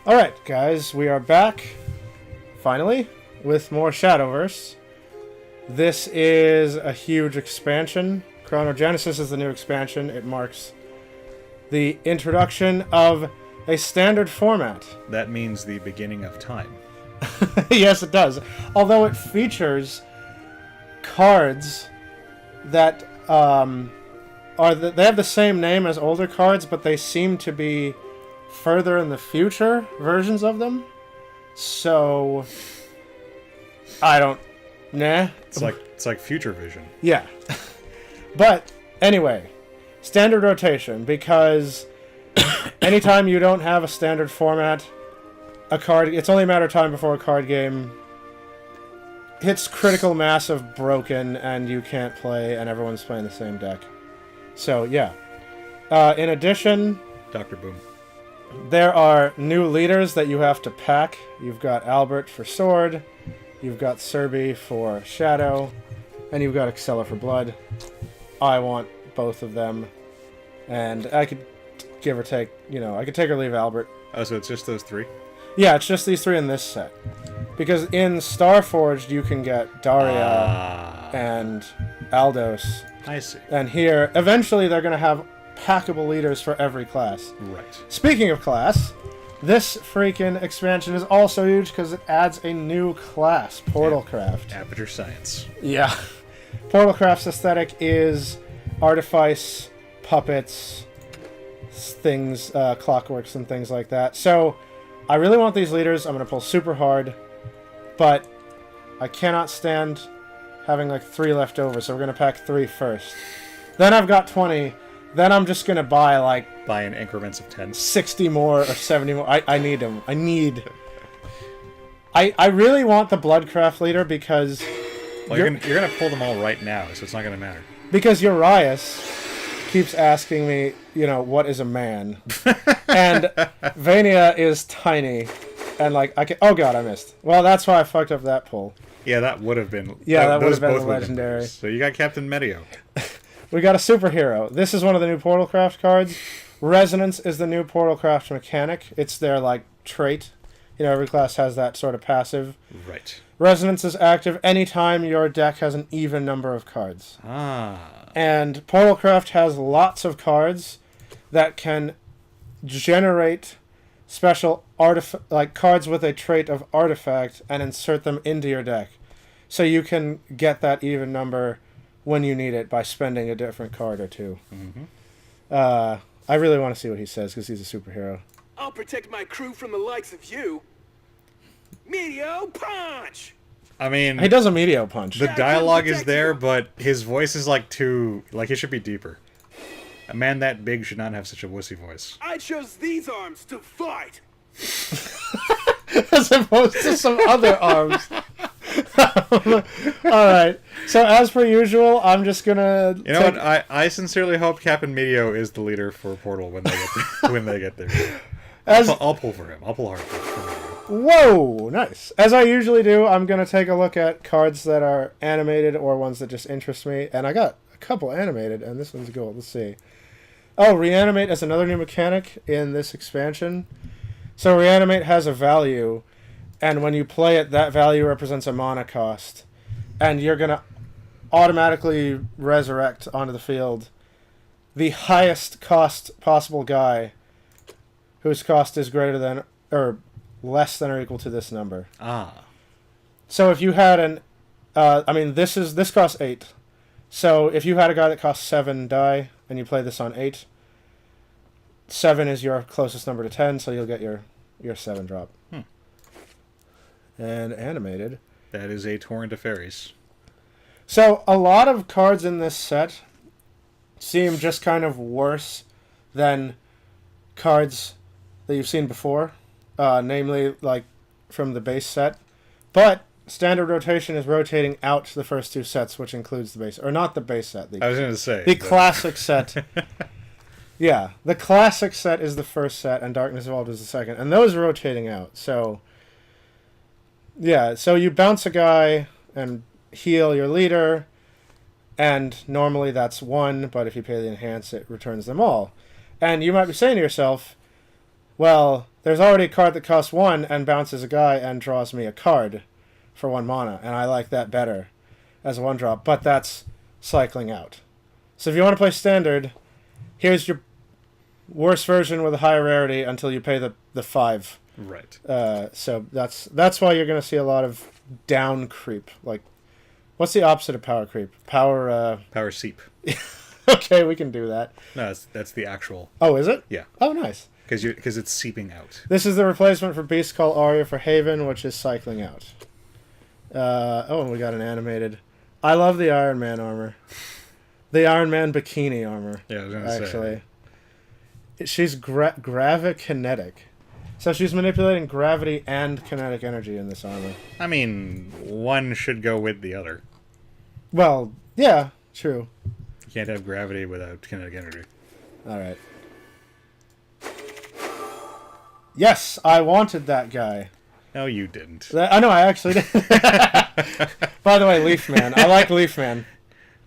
Alright, guys, we are back, finally, with more Shadowverse. This is a huge expansion. Chronogenesis is the new expansion. It marks the introduction of a standard format. That means the beginning of time. Yes, it does. Although it features cards that they have the same name as older cards, but they seem to be further in the future versions of them. So I don't It's like future vision. Yeah. But anyway, standard rotation, because anytime you don't have a standard format, it's only a matter of time before a card game hits critical mass of broken and you can't play and everyone's playing the same deck. So yeah. In addition, Dr. Boom. There are new leaders that you have to pack. You've got Albert for Sword, you've got Serby for Shadow, and you've got Excella for Blood. I want both of them. And I could give or take, I could take or leave Albert. Oh, so it's just those three? Yeah, it's just these three in this set. Because in Starforged, you can get Daria and Aldos. I see. And here, eventually they're going to have packable leaders for every class. Right. Speaking of class, this freaking expansion is also huge because it adds a new class, Portalcraft. Aperture Science. Yeah. Portalcraft's aesthetic is artifice, puppets, things, clockworks and things like that. So, I really want these leaders. I'm going to pull super hard, but I cannot stand having like 3 left over, so we're going to pack 3 first. Then I've got 20. Then I'm just going to buy in increments of 10. 60 more or 70 more. I need them. I really want the Bloodcraft leader because... Well, you're gonna pull them all right now, so it's not going to matter. Because Urias keeps asking me, what is a man? And Vania is tiny. And oh god, I missed. Well, that's why I fucked up that pull. Yeah, that would have been... Yeah, that would have been the legendary. So you got Captain Medio. We got a superhero. This is one of the new Portalcraft cards. Resonance is the new Portalcraft mechanic. It's their, trait. Every class has that sort of passive. Right. Resonance is active anytime your deck has an even number of cards. Ah. And Portalcraft has lots of cards that can generate special cards with a trait of artifact and insert them into your deck. So you can get that even number when you need it by spending a different card or two. Mm-hmm. I really want to see what he says because he's a superhero. I'll protect my crew from the likes of you. Medio punch! I mean... He does a Medio punch. The dialogue is there, but his voice is he should be deeper. A man that big should not have such a wussy voice. I chose these arms to fight! As opposed to some other arms. Alright. So as per usual, I'm just gonna... You know what? I sincerely hope Captain Medio is the leader for Portal when they get there. When they get there. I'll pull for him. I'll pull hard for him. Whoa! Nice. As I usually do, I'm gonna take a look at cards that are animated or ones that just interest me. And I got a couple animated, and this one's gold. Let's see. Oh, Reanimate is another new mechanic in this expansion. So Reanimate has a value, and when you play it, that value represents a mana cost. And you're going to automatically resurrect onto the field the highest cost possible guy whose cost is greater than, or less than or equal to this number. Ah. So if you had this costs 8. So if you had a guy that costs 7 die, and you play this on 8, 7 is your closest number to 10, so you'll get your 7 drop. And animated. That is a torrent of fairies. So a lot of cards in this set seem just kind of worse than cards that you've seen before, namely from the base set. But standard rotation is rotating out the first 2 sets, which includes the base, or not the base set. I was going to say the classic set. Yeah, the classic set is the first set, and Darkness Evolved is the second, and those are rotating out. So, yeah, so you bounce a guy and heal your leader, and normally that's 1, but if you pay the enhance, it returns them all. And you might be saying to yourself, well, there's already a card that costs 1 and bounces a guy and draws me a card for 1 mana, and I like that better as a 1-drop, but that's cycling out. So if you want to play Standard, here's your worst version with a higher rarity until you pay the 5. Right. So that's why you're going to see a lot of down creep. Like, what's the opposite of power creep? Power seep. Okay, we can do that. No, that's the actual. Oh, is it? Yeah. Oh, nice. Because it's seeping out. This is the replacement for Beast Call Aria for Haven, which is cycling out. And we got an animated. I love the Iron Man armor. The Iron Man bikini armor. Yeah, I was going to say. Actually. She's gravikinetic. So she's manipulating gravity and kinetic energy in this armor. I mean, one should go with the other. Well, yeah, true. You can't have gravity without kinetic energy. All right. Yes, I wanted that guy. No, you didn't. I know, I actually did. By the way, Leaf Man. I like Leaf Man.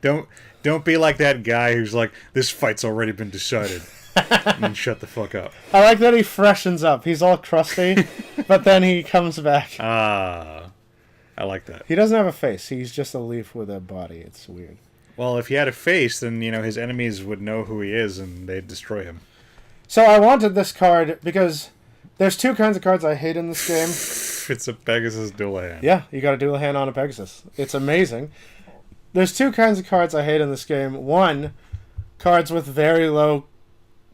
Don't be like that guy who's like, this fight's already been decided. And shut the fuck up. I like that he freshens up. He's all crusty, but then he comes back. I like that. He doesn't have a face. He's just a leaf with a body. It's weird. Well, if he had a face, then, his enemies would know who he is and they'd destroy him. So I wanted this card because there's 2 kinds of cards I hate in this game. It's a Pegasus dual hand. Yeah, you got a dual hand on a Pegasus. It's amazing. There's 2 kinds of cards I hate in this game. One, cards with very low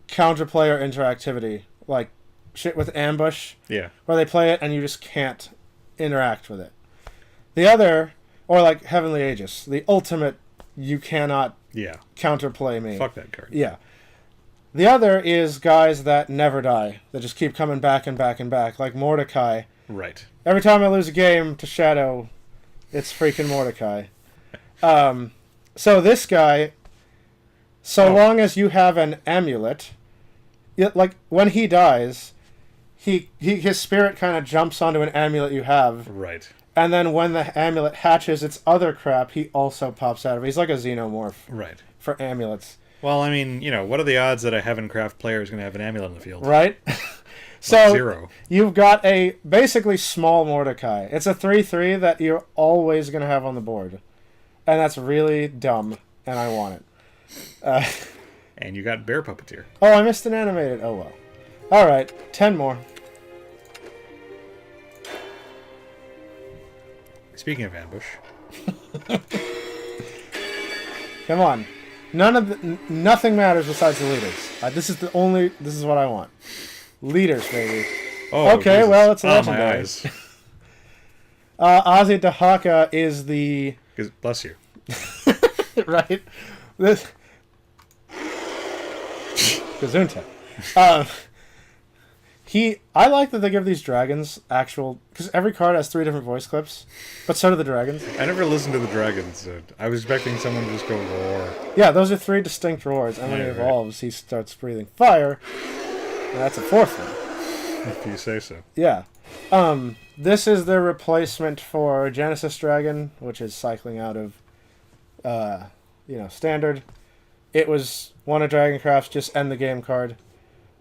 counterplayer interactivity, like shit with Ambush. Yeah. Where they play it and you just can't interact with it. The other, or like Heavenly Aegis, the ultimate, you cannot counterplay me. Fuck that card. Yeah. The other is guys that never die, that just keep coming back and back and back, like Mordecai. Right. Every time I lose a game to Shadow, it's freaking Mordecai. So this guy, long as you have an amulet, like when he dies, his spirit kind of jumps onto an amulet you have. Right. And then when the amulet hatches its other crap, he also pops out of it. He's like a xenomorph. Right. For amulets. Well, I mean, what are the odds that a Heavencraft player is going to have an amulet in the field? Right? So 0. You've got a basically small Mordecai. It's a 3/3 that you're always going to have on the board. And that's really dumb, and I want it. And you got Bear Puppeteer. Oh, I missed an animated. Oh, well. All right, 10 more. Speaking of ambush. Come on. Nothing matters besides the leaders. This is what I want. Leaders, baby. Oh, okay, Jesus. well, it's my legendary. eyes. Ozzy Dahaka is the... Bless you. Right? This... Gesundheit. I like that they give these dragons actual... Because every card has 3 different voice clips, but so do the dragons. I never listened to the dragons. I was expecting someone to just go roar. Yeah, those are 3 distinct roars, and when he evolves, he starts breathing fire, and that's a 4th one. If you say so. Yeah. This is the replacement for Genesis Dragon, which is cycling out of, Standard. It was one of Dragoncraft's just end the game card.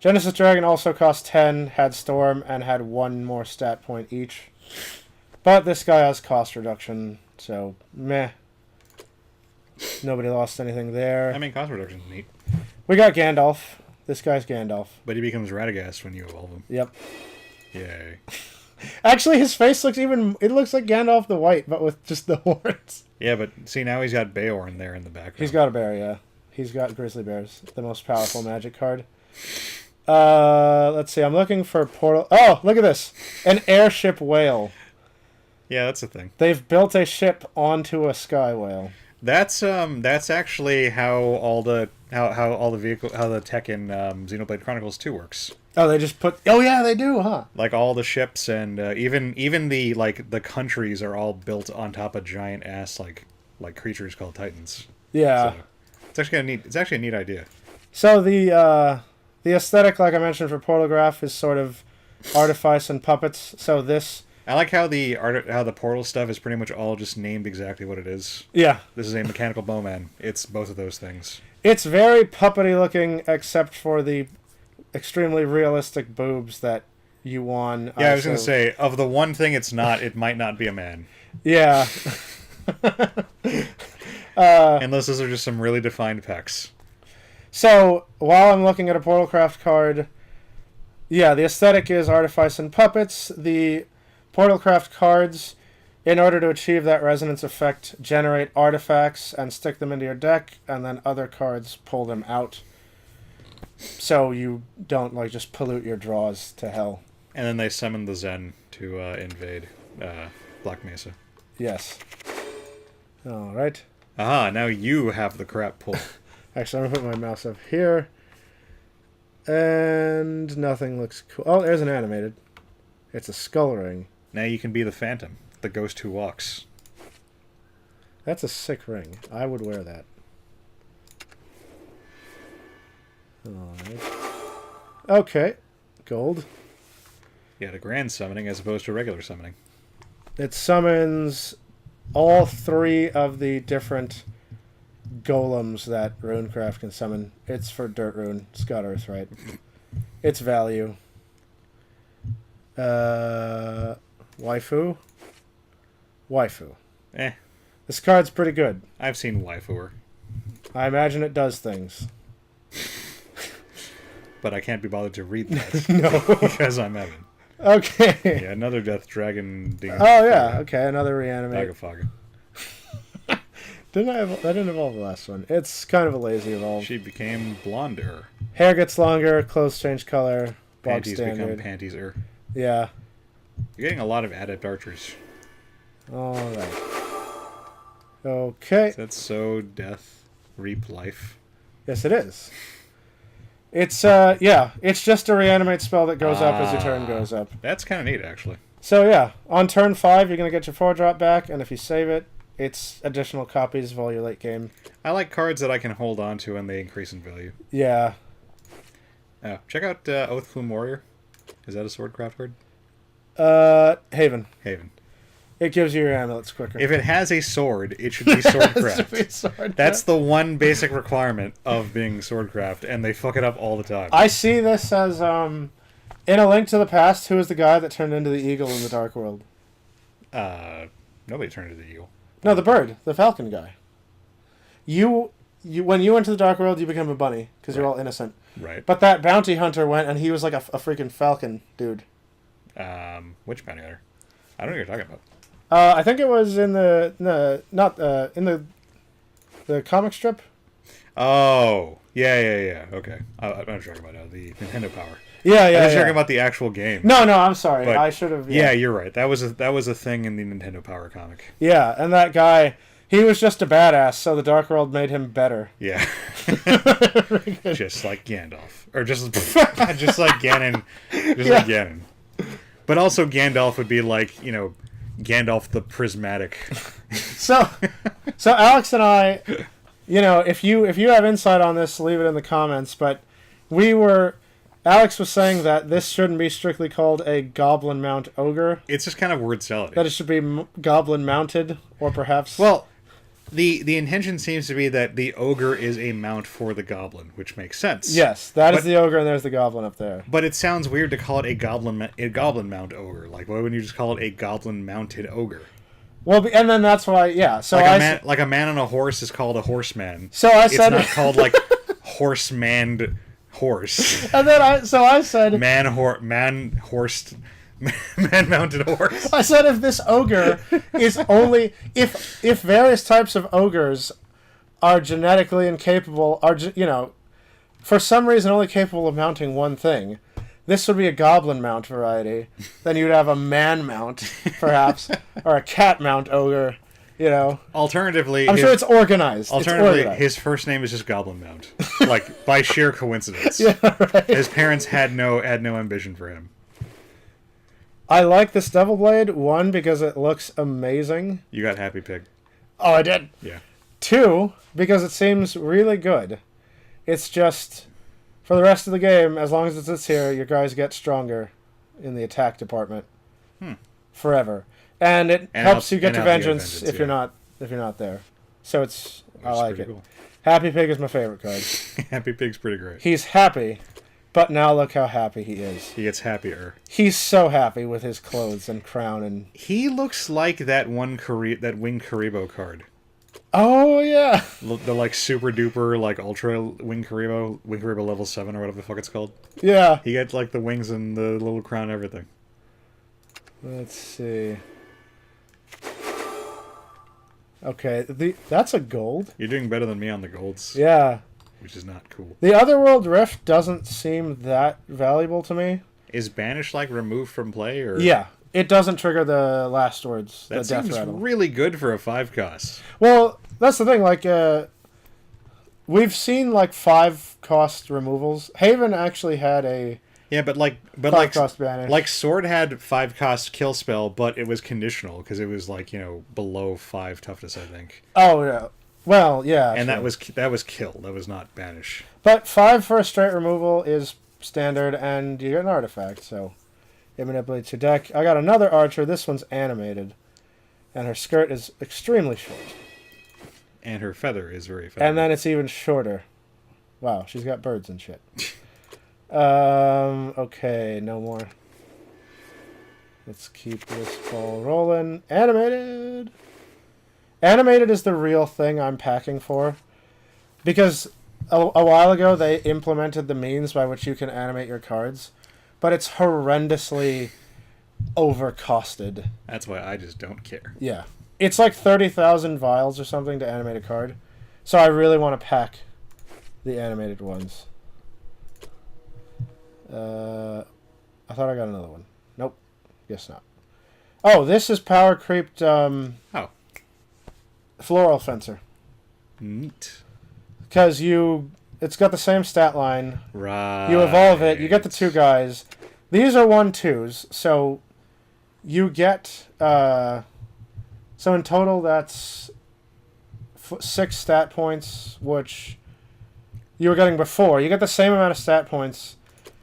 Genesis Dragon also cost 10, had Storm, and had 1 more stat point each. But this guy has cost reduction, so meh. Nobody lost anything there. I mean, cost reduction is neat. We got Gandalf. This guy's Gandalf. But he becomes Radagast when you evolve him. Yep. Yay. Actually, his face looks it looks like Gandalf the White, but with just the horns. Yeah, but see, now he's got Beorn there in the background. He's got a bear, yeah. He's got Grizzly Bears, the most powerful magic card. Let's see, I'm looking for Portal... Oh, look at this! An airship whale. Yeah, that's a thing. They've built a ship onto a sky whale. That's actually how all the tech in Xenoblade Chronicles 2 works. Oh, they just put... Oh, yeah, they do, huh? Like, all the ships and even the countries are all built on top of giant-ass, like creatures called Titans. Yeah. So, it's actually a neat idea. So, the aesthetic, like I mentioned for Portalgraph, is sort of artifice and puppets. So this... I like how the portal stuff is pretty much all just named exactly what it is. Yeah. This is a mechanical bowman. It's both of those things. It's very puppety looking, except for the extremely realistic boobs that you won. Yeah, I was going to say, of the one thing it's not, it might not be a man. Yeah. Unless those are just some really defined pecs. So, while I'm looking at a Portalcraft card, yeah, the aesthetic is Artifice and Puppets. The Portalcraft cards, in order to achieve that resonance effect, generate artifacts and stick them into your deck, and then other cards pull them out. So you don't, like, just pollute your draws to hell. And then they summon the Zen to invade Black Mesa. Yes. Alright. Aha, now you have the crap pull. Actually, I'm going to put my mouse up here. And nothing looks cool. Oh, there's an animated. It's a skull ring. Now you can be the Phantom, the ghost who walks. That's a sick ring. I would wear that. Alright. Okay. Gold. You had a grand summoning as opposed to regular summoning. It summons all 3 of the different golems that Runecraft can summon. It's for Dirt Rune. It's got Earth, right? Its value. Waifu? Waifu. This card's pretty good. I've seen Waifuer. I imagine it does things. But I can't be bothered to read that. No. Because I'm Evan. Okay. Yeah, another Death Dragon. Oh, yeah. Okay, another reanimate. Bagafaga. That didn't evolve the last one. It's kind of a lazy evolve. She became blonder. Hair gets longer, clothes change color, bog Panties standard. become panties-er. Yeah. You're getting a lot of adept archers. Alright. Okay. That's so death, reap life. Yes, it is. It's, yeah. It's just a reanimate spell that goes up as your turn goes up. That's kind of neat, actually. So, yeah. On turn 5, you're going to get your 4-drop back, and if you save it, it's additional copies of all your late game. I like cards that I can hold on to and they increase in value. Yeah. Check out Oathplume Warrior. Is that a Swordcraft card? Haven. Haven. It gives you your amulets quicker. If it has a sword, it should be Swordcraft. That's the one basic requirement of being Swordcraft, and they fuck it up all the time. I see this as, in A Link to the Past, who was the guy that turned into the eagle in the Dark World? Nobody turned into the eagle. No, the bird. The falcon guy. You when you went to the Dark World, you became a bunny, because you're all innocent. Right. But that bounty hunter went, and he was like a freaking falcon dude. Which bounty hunter? I don't know what you're talking about. I think it was in the comic strip. Oh, yeah. Okay, I'm not talking about the Nintendo Power. Yeah. I was talking about the actual game. No, I'm sorry. But, I should have. Yeah, you're right. That was a thing in the Nintendo Power comic. Yeah, and that guy, he was just a badass, so the Dark World made him better. Yeah. Just like Gandalf, or just like Ganon, like Ganon. But also Gandalf would be like, Gandalf the Prismatic. So Alex and I, if you have insight on this, leave it in the comments. But Alex was saying that this shouldn't be strictly called a Goblin Mount Ogre. It's just kind of word salad. That it should be Goblin Mounted, or perhaps. Well, the intention seems to be that the ogre is a mount for the goblin, which makes sense. Yes, that is the ogre, and there's the goblin up there. But it sounds weird to call it a goblin mount ogre. Like, why wouldn't you just call it a goblin mounted ogre? Well, and then that's why, yeah. So like a man on a horse is called a horseman. So I said it's not called like horse-manned horse. And then I said man-mounted horse. I said if this ogre is only if various types of ogres are genetically incapable, for some reason only capable of mounting one thing, this would be a goblin mount variety. Then you'd have a man mount, perhaps, or a cat mount ogre. Alternatively, I'm sure it's organized. His first name is just Goblin Mount, like by sheer coincidence. Yeah, right. His parents had no ambition for him. I like this Devil Blade, 1, because it looks amazing. You got Happy Pig. Oh, I did. Yeah. 2, because it seems really good. It's just, for the rest of the game, as long as it sits here, your guys get stronger in the attack department. Forever. And it helps you get to vengeance if you're not there. So I like it. Cool. Happy Pig is my favorite card. Happy Pig's pretty great. He's happy, But now look how happy he is. He gets happier. He's so happy with his clothes and crown and... He looks like that Wing Karibo card. Oh, yeah. The, like, super duper, like, ultra Wing Karibo level 7 or whatever the fuck it's called. Yeah. He gets, like, the wings and the little crown and everything. Let's see. Okay, that's a gold. You're doing better than me on the golds. Yeah. Which is not cool. The Otherworld Rift doesn't seem that valuable to me. Is Banish, like, removed from play, or...? Yeah. It doesn't trigger the last words. That the death seems rattle. really good for a 5 cost. Well, that's the thing. Like, we've seen like 5 cost removals. Haven actually had a 5 cost banish. like Sword had 5 cost kill spell, but it was conditional because it was like below 5 toughness, I think. Oh yeah. Well, yeah. And sure. that was kill. That was not banish. But 5 for a straight removal is standard, and you get an artifact. So it manipulates your deck. I got another archer. This one's animated, and her skirt is extremely short. And her feather is very feathery. And then it's even shorter. Wow, she's got birds and shit. Okay, no more. Let's keep this ball rolling. Animated! Animated is the real thing I'm packing for. Because a while ago they implemented the means by which you can animate your cards. But it's horrendously overcosted. That's why I just don't care. Yeah. It's like 30,000 vials or something to animate a card. So I really want to pack the animated ones. I thought I got another one. Nope. Guess not. Oh, this is power creeped Floral Fencer. Neat. Because it's got the same stat line. Right. You evolve it. You get the 2 guys. These are 1/2s. So you get... So in total, that's 6 stat points, which you were getting before. You get the same amount of stat points.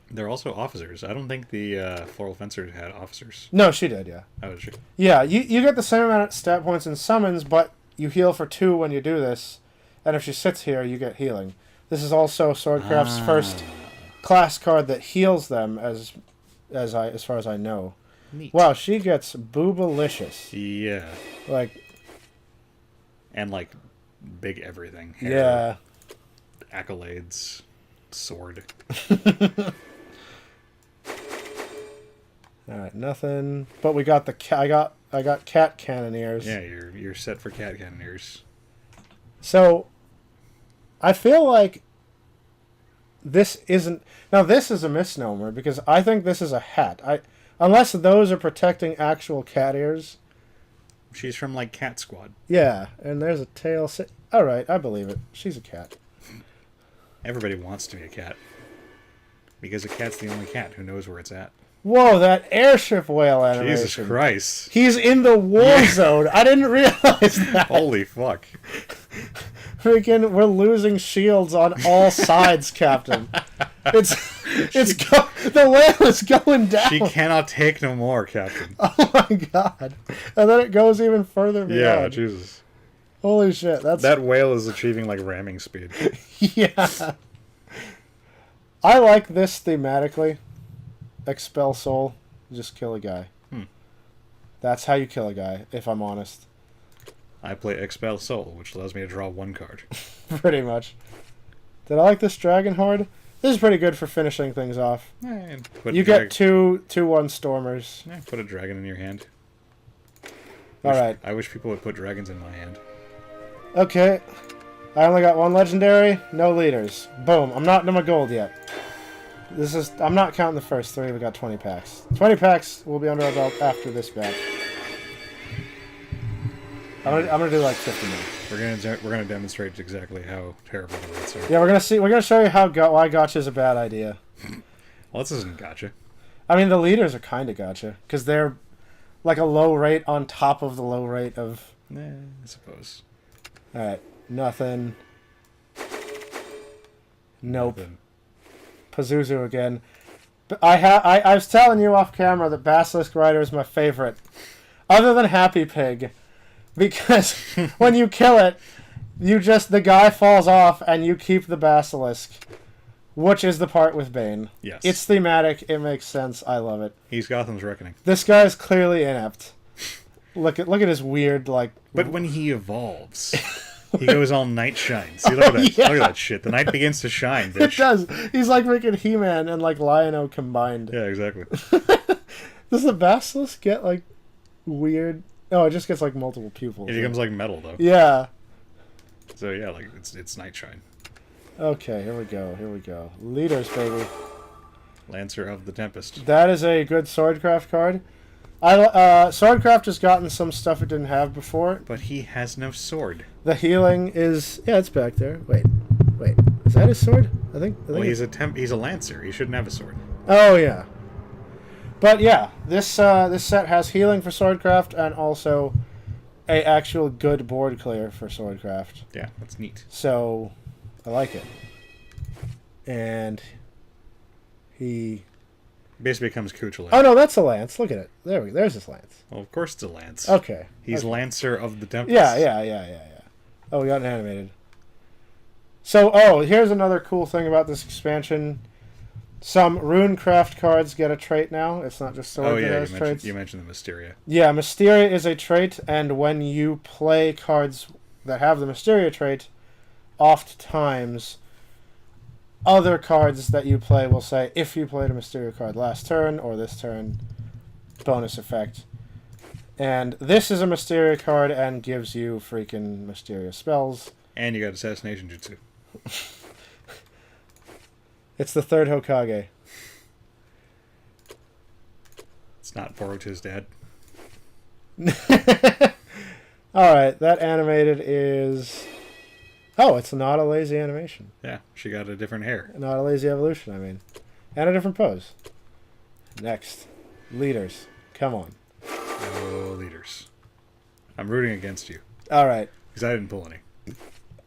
They're also officers. I don't think the Floral Fencer had officers. No, she did, yeah. Oh, did she? Yeah, you get the same amount of stat points in summons, but you heal for 2 when you do this. And if she sits here, you get healing. This is also Swordcraft's first class card that heals them, as far as I know. Neat. Wow, she gets boobalicious. Yeah. Like... And, like, big everything. Hair, yeah. Accolades. Sword. Alright, nothing. But we got the I got cat cannoneers. Yeah, you're set for cat cannoneers. So I feel like this isn't... Now, this is a misnomer, because I think this is a hat. Unless those are protecting actual cat ears. She's from, like, Cat Squad. Yeah, and there's a tail... Alright, I believe it. She's a cat. Everybody wants to be a cat. Because a cat's the only cat who knows where it's at. Whoa, that airship whale animation. Jesus Christ. He's in the war zone. I didn't realize that. Holy fuck. Freaking, we're losing shields on all sides, Captain. The whale is going down. She cannot take no more, Captain. Oh my god. And then it goes even further beyond. Yeah, Jesus. Holy shit, that whale is achieving, like, ramming speed. Yeah. I like this thematically. Expel soul. Just kill a guy. That's how you kill a guy, if I'm honest. I play Expel Soul, which allows me to draw 1 card. Pretty much. Did I like this Dragon Horde? This is pretty good for finishing things off. You get two 1-stormers. Yeah, put a dragon in your hand. Alright. I wish people would put dragons in my hand. Okay. I only got 1 legendary, no leaders. Boom. I'm not in my gold yet. I'm not counting the first 3. We got 20 packs. 20 packs will be under our belt after this batch. I'm gonna do like 50 minutes. We're gonna demonstrate exactly how terrible the rates are. Yeah, we're gonna show you why gotcha's a bad idea. Well, this isn't gotcha. I mean, the leaders are kind of gotcha because they're like a low rate on top of the low rate of. I suppose. All right, nothing. Nope. Nothing. Pazuzu again. But I was telling you off camera that Basilisk Rider is my favorite, other than Happy Pig, because when you kill it, the guy falls off and you keep the Basilisk which is the part with Bane. Yes. It's thematic. It makes sense. I love it. He's Gotham's Reckoning. This guy is clearly inept. Look at his weird, like... But when he evolves, he goes all night shine. See, look at that. Yeah. Look at that shit. The night begins to shine, bitch. It does. He's like freaking He-Man and like Lion-O combined. Yeah, exactly. Does the Basilisk get like weird? Oh, it just gets like multiple pupils. It becomes like metal, though. Yeah. So yeah, like it's night shine. Okay, here we go. Leaders, baby. Lancer of the Tempest. That is a good Swordcraft card. Swordcraft has gotten some stuff it didn't have before. But he has no sword. The healing is... Yeah, it's back there. Wait. Is that his sword? I think Well, he's a Lancer. He shouldn't have a sword. Oh, yeah. But yeah, this set has healing for Swordcraft and also a actual good board clear for Swordcraft. Yeah, that's neat. So, I like it. And he... Basically becomes Kuchula. Oh, no, that's a lance. Look at it. There's his lance. Well, of course it's a lance. Okay. He's okay. Lancer of the Tempest. Yeah. Oh, we got an animated. So, here's another cool thing about this expansion. Some Runecraft cards get a trait now. It's not just Sword that has traits. You mentioned the Mysteria. Yeah, Mysteria is a trait, and when you play cards that have the Mysteria trait, oftentimes other cards that you play will say, if you played a Mysteria card last turn or this turn, bonus effect. And this is a Mysteria card and gives you freaking Mysteria spells. And you got Assassination Jutsu. It's the third Hokage. It's not Boruto's dad. Alright, that animated is... Oh, it's not a lazy animation. Yeah, she got a different hair. Not a lazy evolution, I mean. And a different pose. Next. Leaders. Come on. Oh, leaders. I'm rooting against you. Alright. Because I didn't pull any.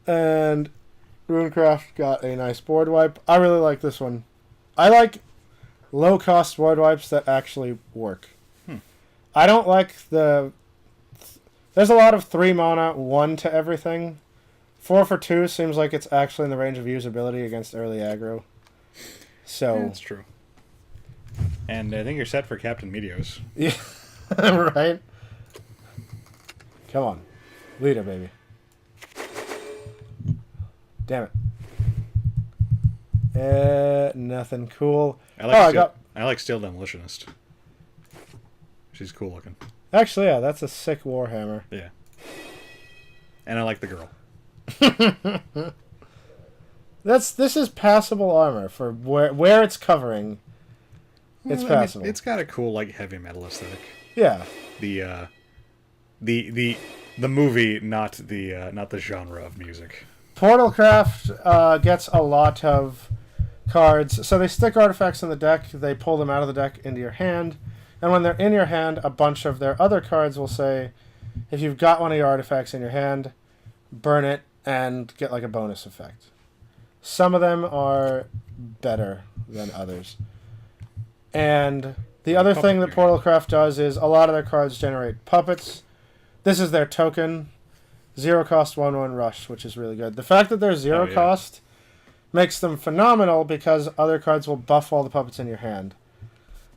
And Runecraft got a nice board wipe. I really like this one. I like low-cost board wipes that actually work. I don't like the... There's a lot of 3 mana, 1 to everything. 4 for 2 seems like it's actually in the range of usability against early aggro. So... Yeah, that's true. And I think you're set for Captain Meteos. Yeah, right? Come on. Leader, baby. Damn it. Nothing cool. I like Steel Demolitionist. She's cool looking. Actually, yeah, that's a sick Warhammer. Yeah. And I like the girl. This is passable armor for where it's covering. It's passable. It's got a cool like heavy metal aesthetic. Yeah. The movie, not the genre of music. Portalcraft gets a lot of cards. So they stick artifacts in the deck, they pull them out of the deck into your hand, and when they're in your hand, a bunch of their other cards will say, if you've got one of your artifacts in your hand, burn it and get like a bonus effect. Some of them are better than others. And the other thing that Portalcraft does is a lot of their cards generate puppets. This is their token. 0 cost 1/1 rush, which is really good. The fact that they're 0 cost makes them phenomenal because other cards will buff all the puppets in your hand.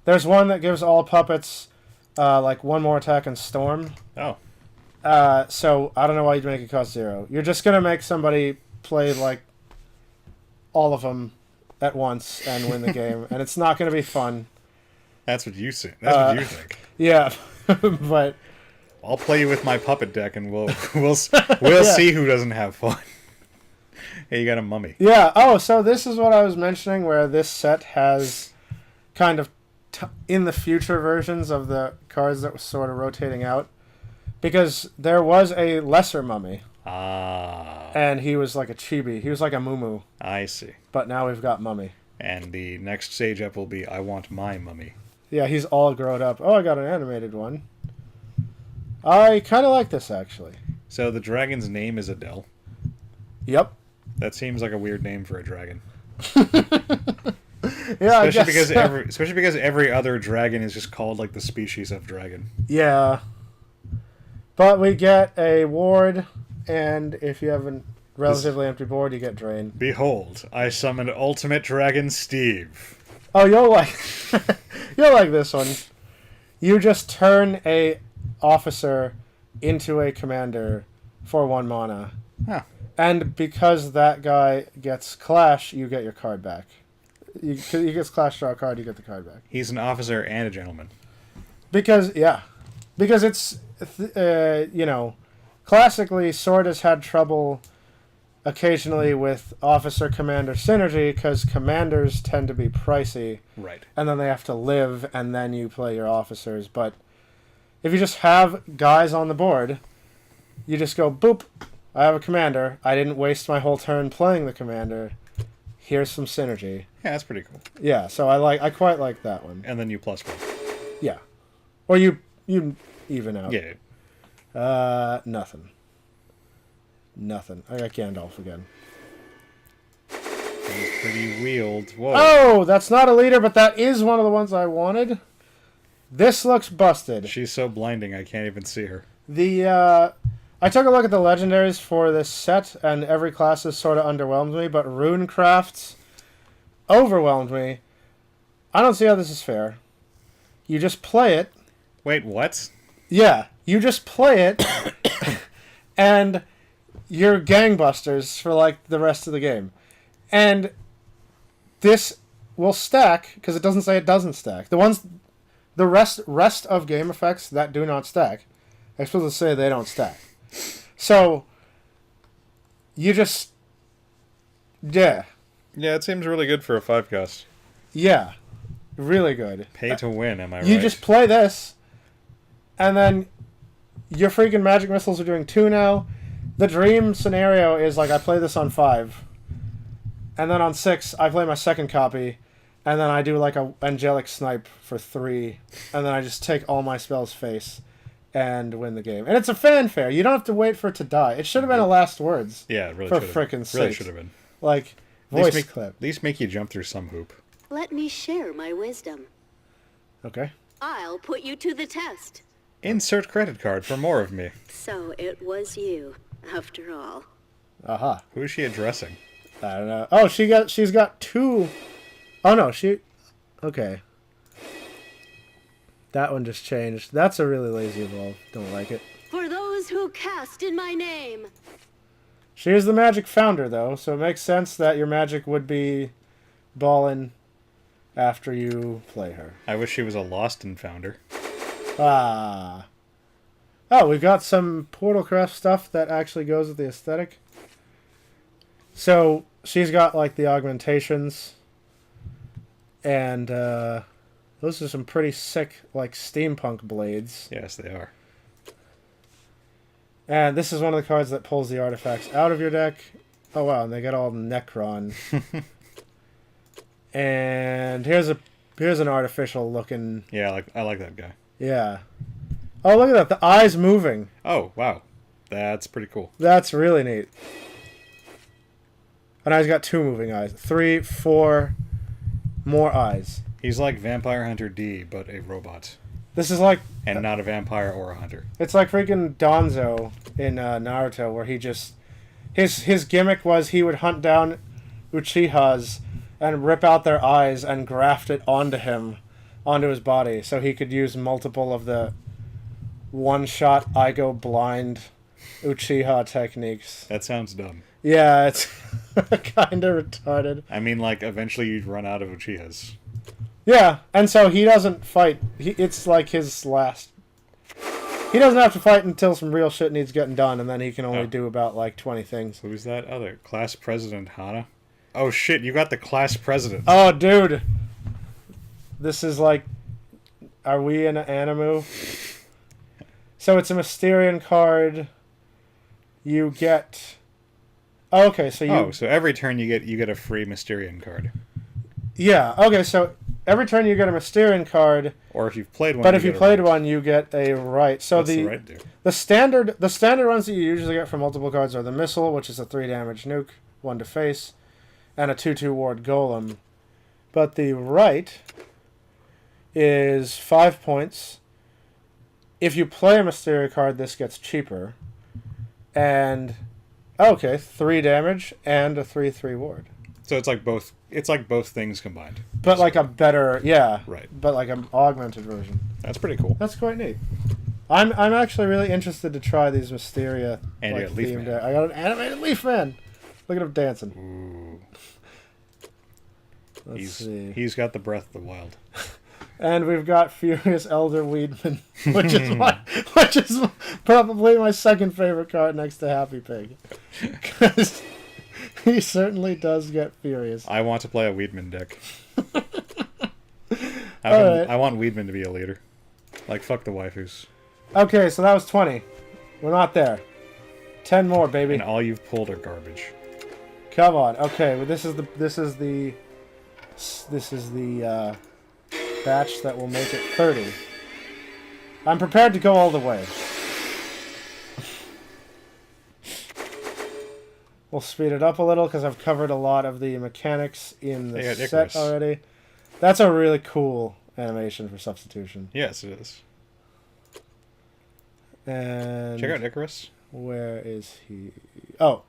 There's one that gives all puppets like 1 more attack and storm. Oh. So I don't know why you'd make it cost 0. You're just gonna make somebody play like all of them at once and win the game, and it's not gonna be fun. That's what you say. That's what you think. Yeah, but I'll play you with my puppet deck, and we'll see who doesn't have fun. Hey, you got a mummy. Yeah. Oh, so this is what I was mentioning, where this set has kind of in the future versions of the cards that was sort of rotating out, because there was a lesser mummy. Ah. And he was like a chibi. He was like a muumuu. I see. But now we've got mummy. And the next stage up will be I want my mummy. Yeah, he's all grown up. Oh, I got an animated one. I kind of like this, actually. So the dragon's name is Adele. Yep. That seems like a weird name for a dragon. Yeah, especially because every other dragon is just called like the species of dragon. Yeah. But we get a ward, and if you have relatively empty board, you get Drain. Behold, I summoned Ultimate Dragon Steve. Oh, you'll like you'll like this one. You just turn a officer into a commander for 1 mana. Huh. And because that guy gets Clash, you get your card back. He gets Clash, draw a card, you get the card back. He's an officer and a gentleman. Because it's, classically, Sword has had trouble occasionally with officer-commander synergy because commanders tend to be pricey. Right. And then they have to live, and then you play your officers. But if you just have guys on the board, you just go, boop, I have a commander. I didn't waste my whole turn playing the commander. Here's some synergy. Yeah, that's pretty cool. Yeah, so I quite like that one. And then you +1. Yeah. Or you even out. Yeah. Nothing. I got Gandalf again. He's pretty wheeled. Whoa. Oh, that's not a leader, but that is one of the ones I wanted. This looks busted. She's so blinding I can't even see her. I took a look at the legendaries for this set, and every class has sort of underwhelmed me, but Runecraft's overwhelmed me. I don't see how this is fair. You just play it. Wait, what? Yeah, you just play it, and you're gangbusters for, like, the rest of the game. And this will stack, because it doesn't say it doesn't stack. The rest of game effects that do not stack, I'm supposed to say they don't stack. So, you just... Yeah. Yeah, it seems really good for a 5-cost. Yeah. Really good. Pay to win, am I right? You just play this, and then your freaking magic missiles are doing 2 now. The dream scenario is, like, I play this on 5, and then on 6, I play my second copy, and then I do, like, a angelic snipe for 3, and then I just take all my spells face and win the game. And it's a fanfare. You don't have to wait for it to die. It should have been a last words. Yeah, it really for should have. frickin' Really sakes. should have been. Like, voice clip. At least make you jump through some hoop. Let me share my wisdom. Okay. I'll put you to the test. Insert credit card for more of me. So it was you, after all. Aha. Who is she addressing? I don't know. Oh, she's got 2... Oh, no, Okay. That one just changed. That's a really lazy evolve. Don't like it. For those who cast in my name. She is the magic founder, though, so it makes sense that your magic would be ballin' after you play her. I wish she was a Lost and founder. Ah. Oh, we've got some Portalcraft stuff that actually goes with the aesthetic. So, she's got, like, the augmentations. And, those are some pretty sick, like, steampunk blades. Yes, they are. And this is one of the cards that pulls the artifacts out of your deck. Oh, wow, and they got all Necron. And here's an artificial looking... Yeah, I like that guy. Yeah. Oh, look at that. The eye's moving. Oh, wow. That's pretty cool. That's really neat. And he's got 2 moving eyes. 3, 4 more eyes. He's like Vampire Hunter D, but a robot. This is like... And not a vampire or a hunter. It's like freaking Danzo in Naruto, where he just... His gimmick was he would hunt down Uchihas and rip out their eyes and graft it onto his body, so he could use multiple of the one-shot I go blind Uchiha techniques. That sounds dumb. Yeah, it's kind of retarded. I mean, like, eventually you'd run out of Uchihas. Yeah, and so he doesn't fight. It's like his last... He doesn't have to fight until some real shit needs getting done, and then he can only do about, like, 20 things. Who's that other? Class President Hana? Oh, shit, you got the Class President. Oh, dude. This is like... Are we in an Animu? So it's a Mysterian card. You get... Oh, okay, so you... Oh, so every turn you get a free Mysterian card. Yeah, okay, so every turn you get a Mysterian card. Or if you've played one, but if you played one, you get a right. So What's the right do? The standard ones that you usually get for multiple cards are the Missile, which is a 3 damage nuke, 1 to face, and a 2/2 ward golem. But the right is 5 points. If you play a Mysteria card, this gets cheaper. And Okay, 3 damage and a 3/3 ward. So it's like both. It's like both things combined. But like a better, yeah. Right. But like an augmented version. That's pretty cool. That's quite neat. I'm actually really interested to try these Mysteria And you like got Leaf themed. Man. I got an animated Leaf Man. Look at him dancing. Ooh. Let's see. He's got the breath of the wild. And we've got Furious Elder Weedman, which is probably my second favorite card next to Happy Pig, because he certainly does get furious. I want to play a Weedman deck. Alright. I want Weedman to be a leader. Like, fuck the waifus. Okay, so that was 20. We're not there. 10 more, baby. And all you've pulled are garbage. Come on. Okay, well, this is the batch that will make it 30. I'm prepared to go all the way. We'll speed it up a little because I've covered a lot of the mechanics in the Yeah, set Icarus. already. That's a really cool animation for substitution. Yes, it is. And Check out Icarus. where is he? Oh,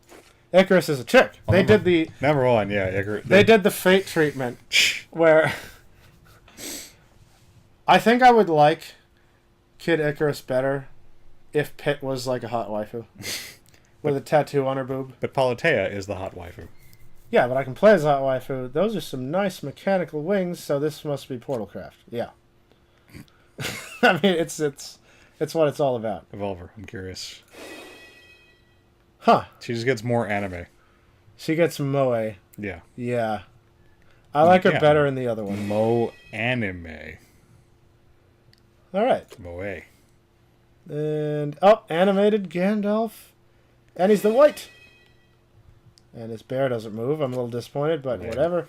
Icarus is a chick. They did the Number one, yeah, Icarus. they did the fate treatment where I think I would like Kid Icarus better if Pit was like a hot waifu with a tattoo on her boob. But Politea is the hot waifu. Yeah, but I can play as a hot waifu. Those are some nice mechanical wings, so this must be Portalcraft. Yeah. I mean, it's what it's all about. Evolver, I'm curious. Huh. She just gets more anime. She gets Moe. Yeah. Yeah. I like her Yeah. better in the other one. Mo anime. All right. Moe. And, oh, animated Gandalf. And he's the white. And his bear doesn't move. I'm a little disappointed, but Yeah. whatever.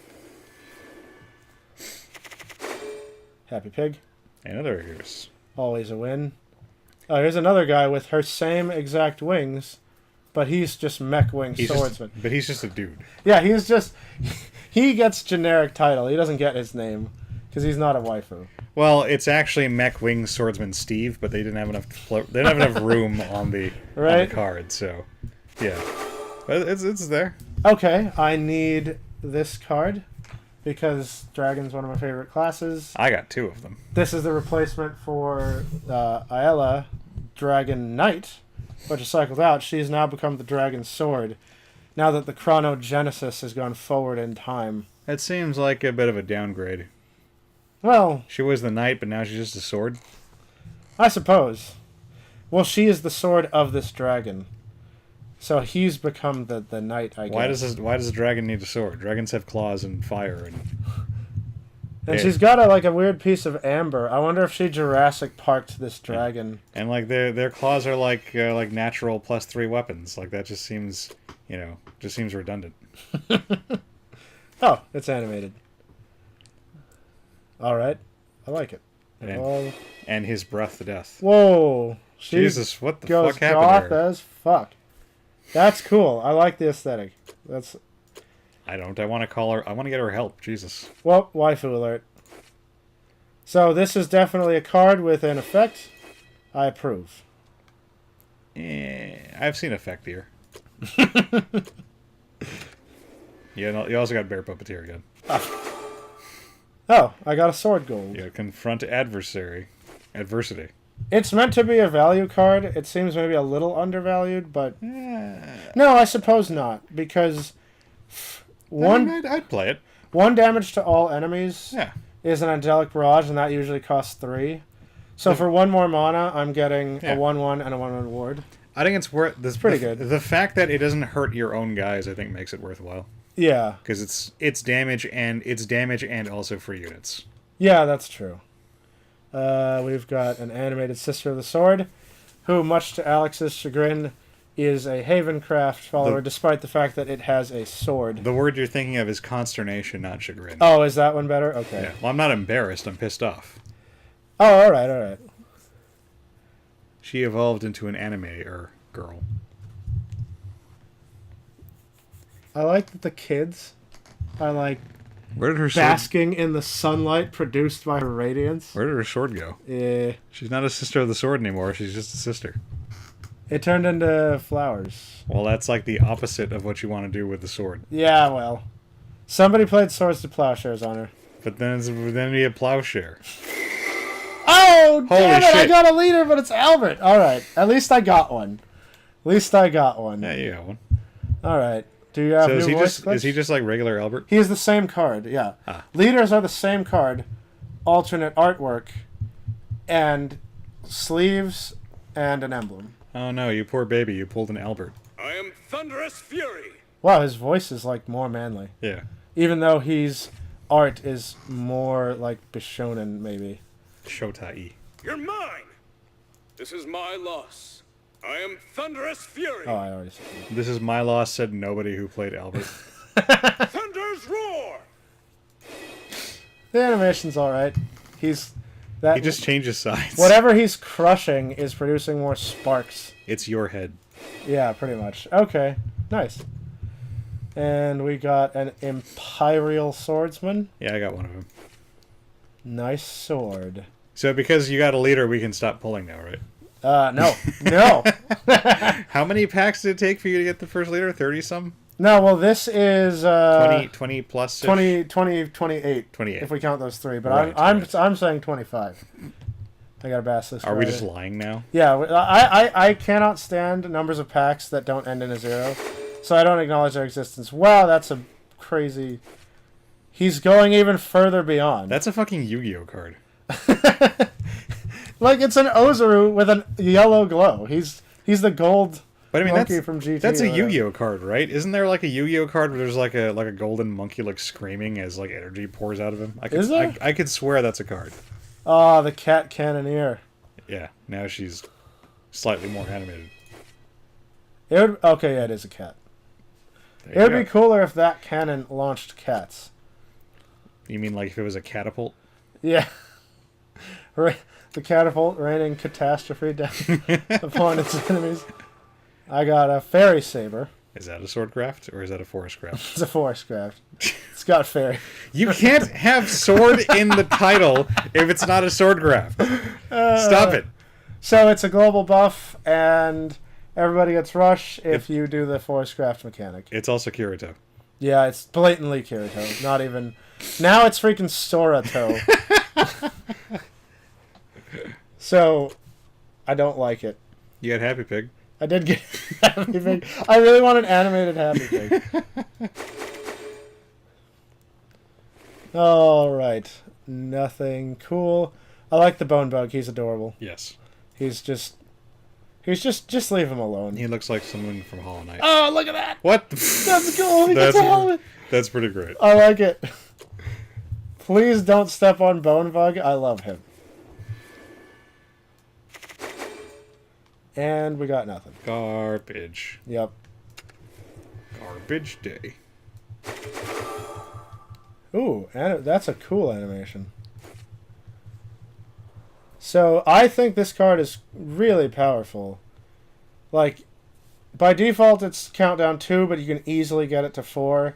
Happy Pig. Another Icarus. Always a win. Oh, here's another guy with her same exact wings, but he's just mech wing swordsman. But he's just a dude. Yeah, he's just... He gets generic title. He doesn't get his name, because he's not a waifu. Well, it's actually Mech Wing Swordsman Steve, but they didn't have enough. They didn't have enough room on the Right. card, so yeah, but it's there. Okay, I need this card, because Dragon's one of my favorite classes. I got 2 of them. This is the replacement for Aela, Dragon Knight, which is cycled out. She's now become the Dragon Sword, now that the Chronogenesis has gone forward in time. That seems like a bit of a downgrade. Well, She was the knight, but now she's just a sword. I suppose. Well, she is the sword of this dragon. So he's become the knight, I guess. Why does a dragon need a sword? Dragons have claws and fire and And Yeah. she's got a weird piece of amber. I wonder if she Jurassic Parked this dragon. and like their claws are like natural +3 weapons. Like that just seems redundant. Oh, it's animated. All right, I like it. And, Oh, and his breath to death. whoa! She Jesus, what the goes fuck goth happened there? as fuck. That's cool. I like the aesthetic. That's I don't. I want to call her. I want to get her help. Jesus. well, waifu alert. So this is definitely a card with an effect. I approve. I've seen effect here. Yeah, no, you also got Bear Puppeteer again. Oh, I got a sword gold. Yeah, confront adversary. Adversity. It's meant to be a value card. It seems maybe a little undervalued, but no, I suppose not, because I'd play it. 1 damage to all enemies Yeah. is an angelic barrage, and that usually costs 3. So for 1 more mana, I'm getting Yeah. a 1/1 and a 1/1 ward. I think it's worth. This pretty good. The fact that it doesn't hurt your own guys, I think, makes it worthwhile. Yeah, Because it's damage and also free units. yeah, that's true. We've got an animated Sister of the Sword, who, much to Alex's chagrin, is a Havencraft follower, despite the fact that it has a sword. The word you're thinking of is consternation, not chagrin. Oh, is that one better? Okay. Yeah. Well, I'm not embarrassed. I'm pissed off. Oh, all right, all right. She evolved into an anime girl. I like that the kids are like Where did her sword? basking in the sunlight produced by her radiance. Where did her sword go? Eh. She's not a sister of the sword anymore. She's just a sister. It turned into flowers. Well, that's like the opposite of what you want to do with the sword. Yeah, well. Somebody played Swords to Plowshares on her. But then you have plowshare. Oh, Holy damn it! I shit. got a leader, but it's Albert. All right, at least I got one. At least I got one. Yeah, you got one. All right. Do you have So new is he voice just clips? is he just like regular Albert? He is the same card. Yeah. Ah. Leaders are the same card, alternate artwork, and sleeves and an emblem. Oh no, you poor baby, you pulled an Albert. I am Thunderous Fury. Wow, his voice is like more manly, Yeah. even though his art is more like Bishonen maybe. Shotai. You're mine. This is my loss. I am Thunderous Fury. Oh, I already said that. This is my loss, said nobody who played Albert. Thunder's roar. The animation's all right. He's that He just changes sides. whatever he's crushing is producing more sparks. It's your head. Yeah, pretty much. Okay, nice. And we got an Imperial Swordsman. Yeah, I got one of them. Nice sword. So because you got a leader, we can stop pulling now, right? No. No. How many packs did it take for you to get the first leader? 30-some? No, well, this is 20 plus? 20, 28. 28. If we count those three. But Right, I'm saying 25. I got a basilisk. Are we rider. just lying now? Yeah, I cannot stand numbers of packs that don't end in a 0. So I don't acknowledge their existence. Wow, that's a crazy... He's going even further beyond. That's a fucking Yu-Gi-Oh card. Like, it's an Ozaru with a yellow glow. He's the gold But I mean, monkey that's from GT. that's or a whatever. Yu-Gi-Oh card, right? Isn't there like a Yu-Gi-Oh card where there's like a golden monkey like screaming as like energy pours out of him? Is there? I could swear that's a card. Ah, the cat cannoneer. Yeah. Now she's slightly more animated. It would, okay, yeah, it is a cat. There It would you be go. cooler if that cannon launched cats. You mean like if it was a catapult? Yeah. The catapult raining catastrophe down upon its enemies. I got a fairy saber. Is that a sword craft or is that a forest craft? It's a forest craft. It's got fairy. You can't have sword in the title if it's not a sword craft. Stop it. So it's a global buff, and everybody gets rush if you do the forest craft mechanic. It's also Kirito. Yeah, it's blatantly Kirito. Not even... Now it's freaking Sorato. So, I don't like it. You got Happy Pig. I did get Happy Pig. I really want an animated Happy Pig. Alright. Nothing cool. I like the Bone Bug. He's adorable. Yes. He's just leave him alone. He looks like someone from Hollow Knight. Oh, look at that! What? That's cool. He gets a helmet. That's pretty great. I like it. Please don't step on Bone Bug. I love him. And we got nothing. Garbage. Yep. Garbage day. Ooh, that's a cool animation. So, I think this card is really powerful. Like, by default it's countdown 2, but you can easily get it to 4.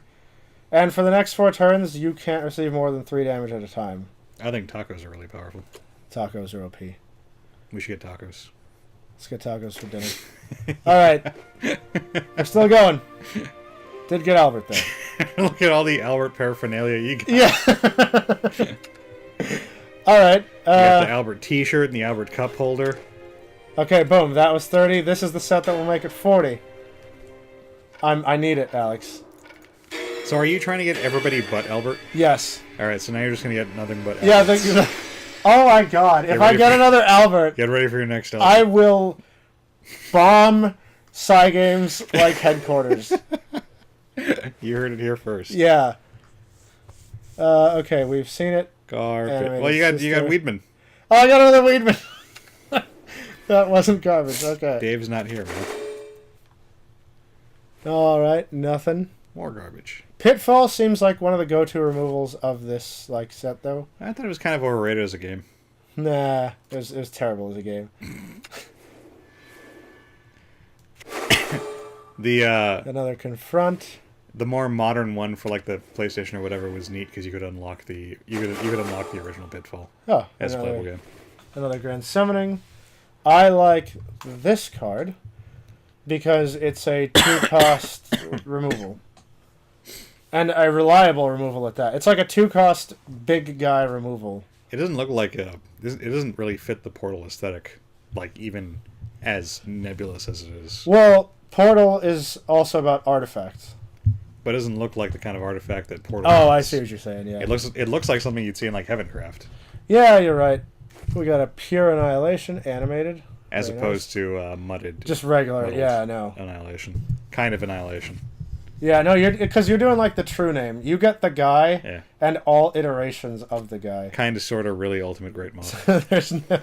And for the next 4 turns, you can't receive more than 3 damage at a time. I think tacos are really powerful. Tacos are OP. We should get tacos. Let's get tacos for dinner. Alright. We're still going. Did get Albert, though. Look at all the Albert paraphernalia you got. Yeah. Alright. You got the Albert t-shirt and the Albert cup holder. Okay, boom. That was 30. This is the set that will make it 40. I need it, Alex. So are you trying to get everybody but Albert? Yes. Alright, so now you're just going to get nothing but Yeah, Albert. oh my god. If I ready get for- another Albert, Get ready for your next Albert. I will bomb Cygames like headquarters. You heard it here first. Yeah. Okay, we've seen it. Garbage. Animated Well, you got sister. Weedman. Oh, I got another Weedman. That wasn't garbage. Okay. Dave's not here, man. Alright, nothing. More garbage. Pitfall seems like one of the go-to removals of this like set, though. I thought it was kind of overrated as a game. Nah, it was terrible as a game. Another Confront. The more modern one for like the PlayStation or whatever was neat because you could unlock the unlock the original Pitfall Oh, as a playable game. another Grand Summoning. I like this card. because it's a 2-cost removal. And a reliable removal at that. It's like a 2-cost big guy removal. It doesn't look like it doesn't really fit the Portal aesthetic, like even as nebulous as it is. Well, Portal is also about artifacts. But it doesn't look like the kind of artifact that Portal Oh, is. I see what you're saying, yeah. It looks like something you'd see in like Heavencraft. Yeah, you're right. We got a pure annihilation, animated. As Very opposed to mudded. Just regular, muddled yeah, no. Annihilation. Kind of annihilation. Yeah, no, because you're doing like the true name. You get the guy Yeah. and all iterations of the guy. Kind of, sort of, really Ultimate Great Moth. There's no...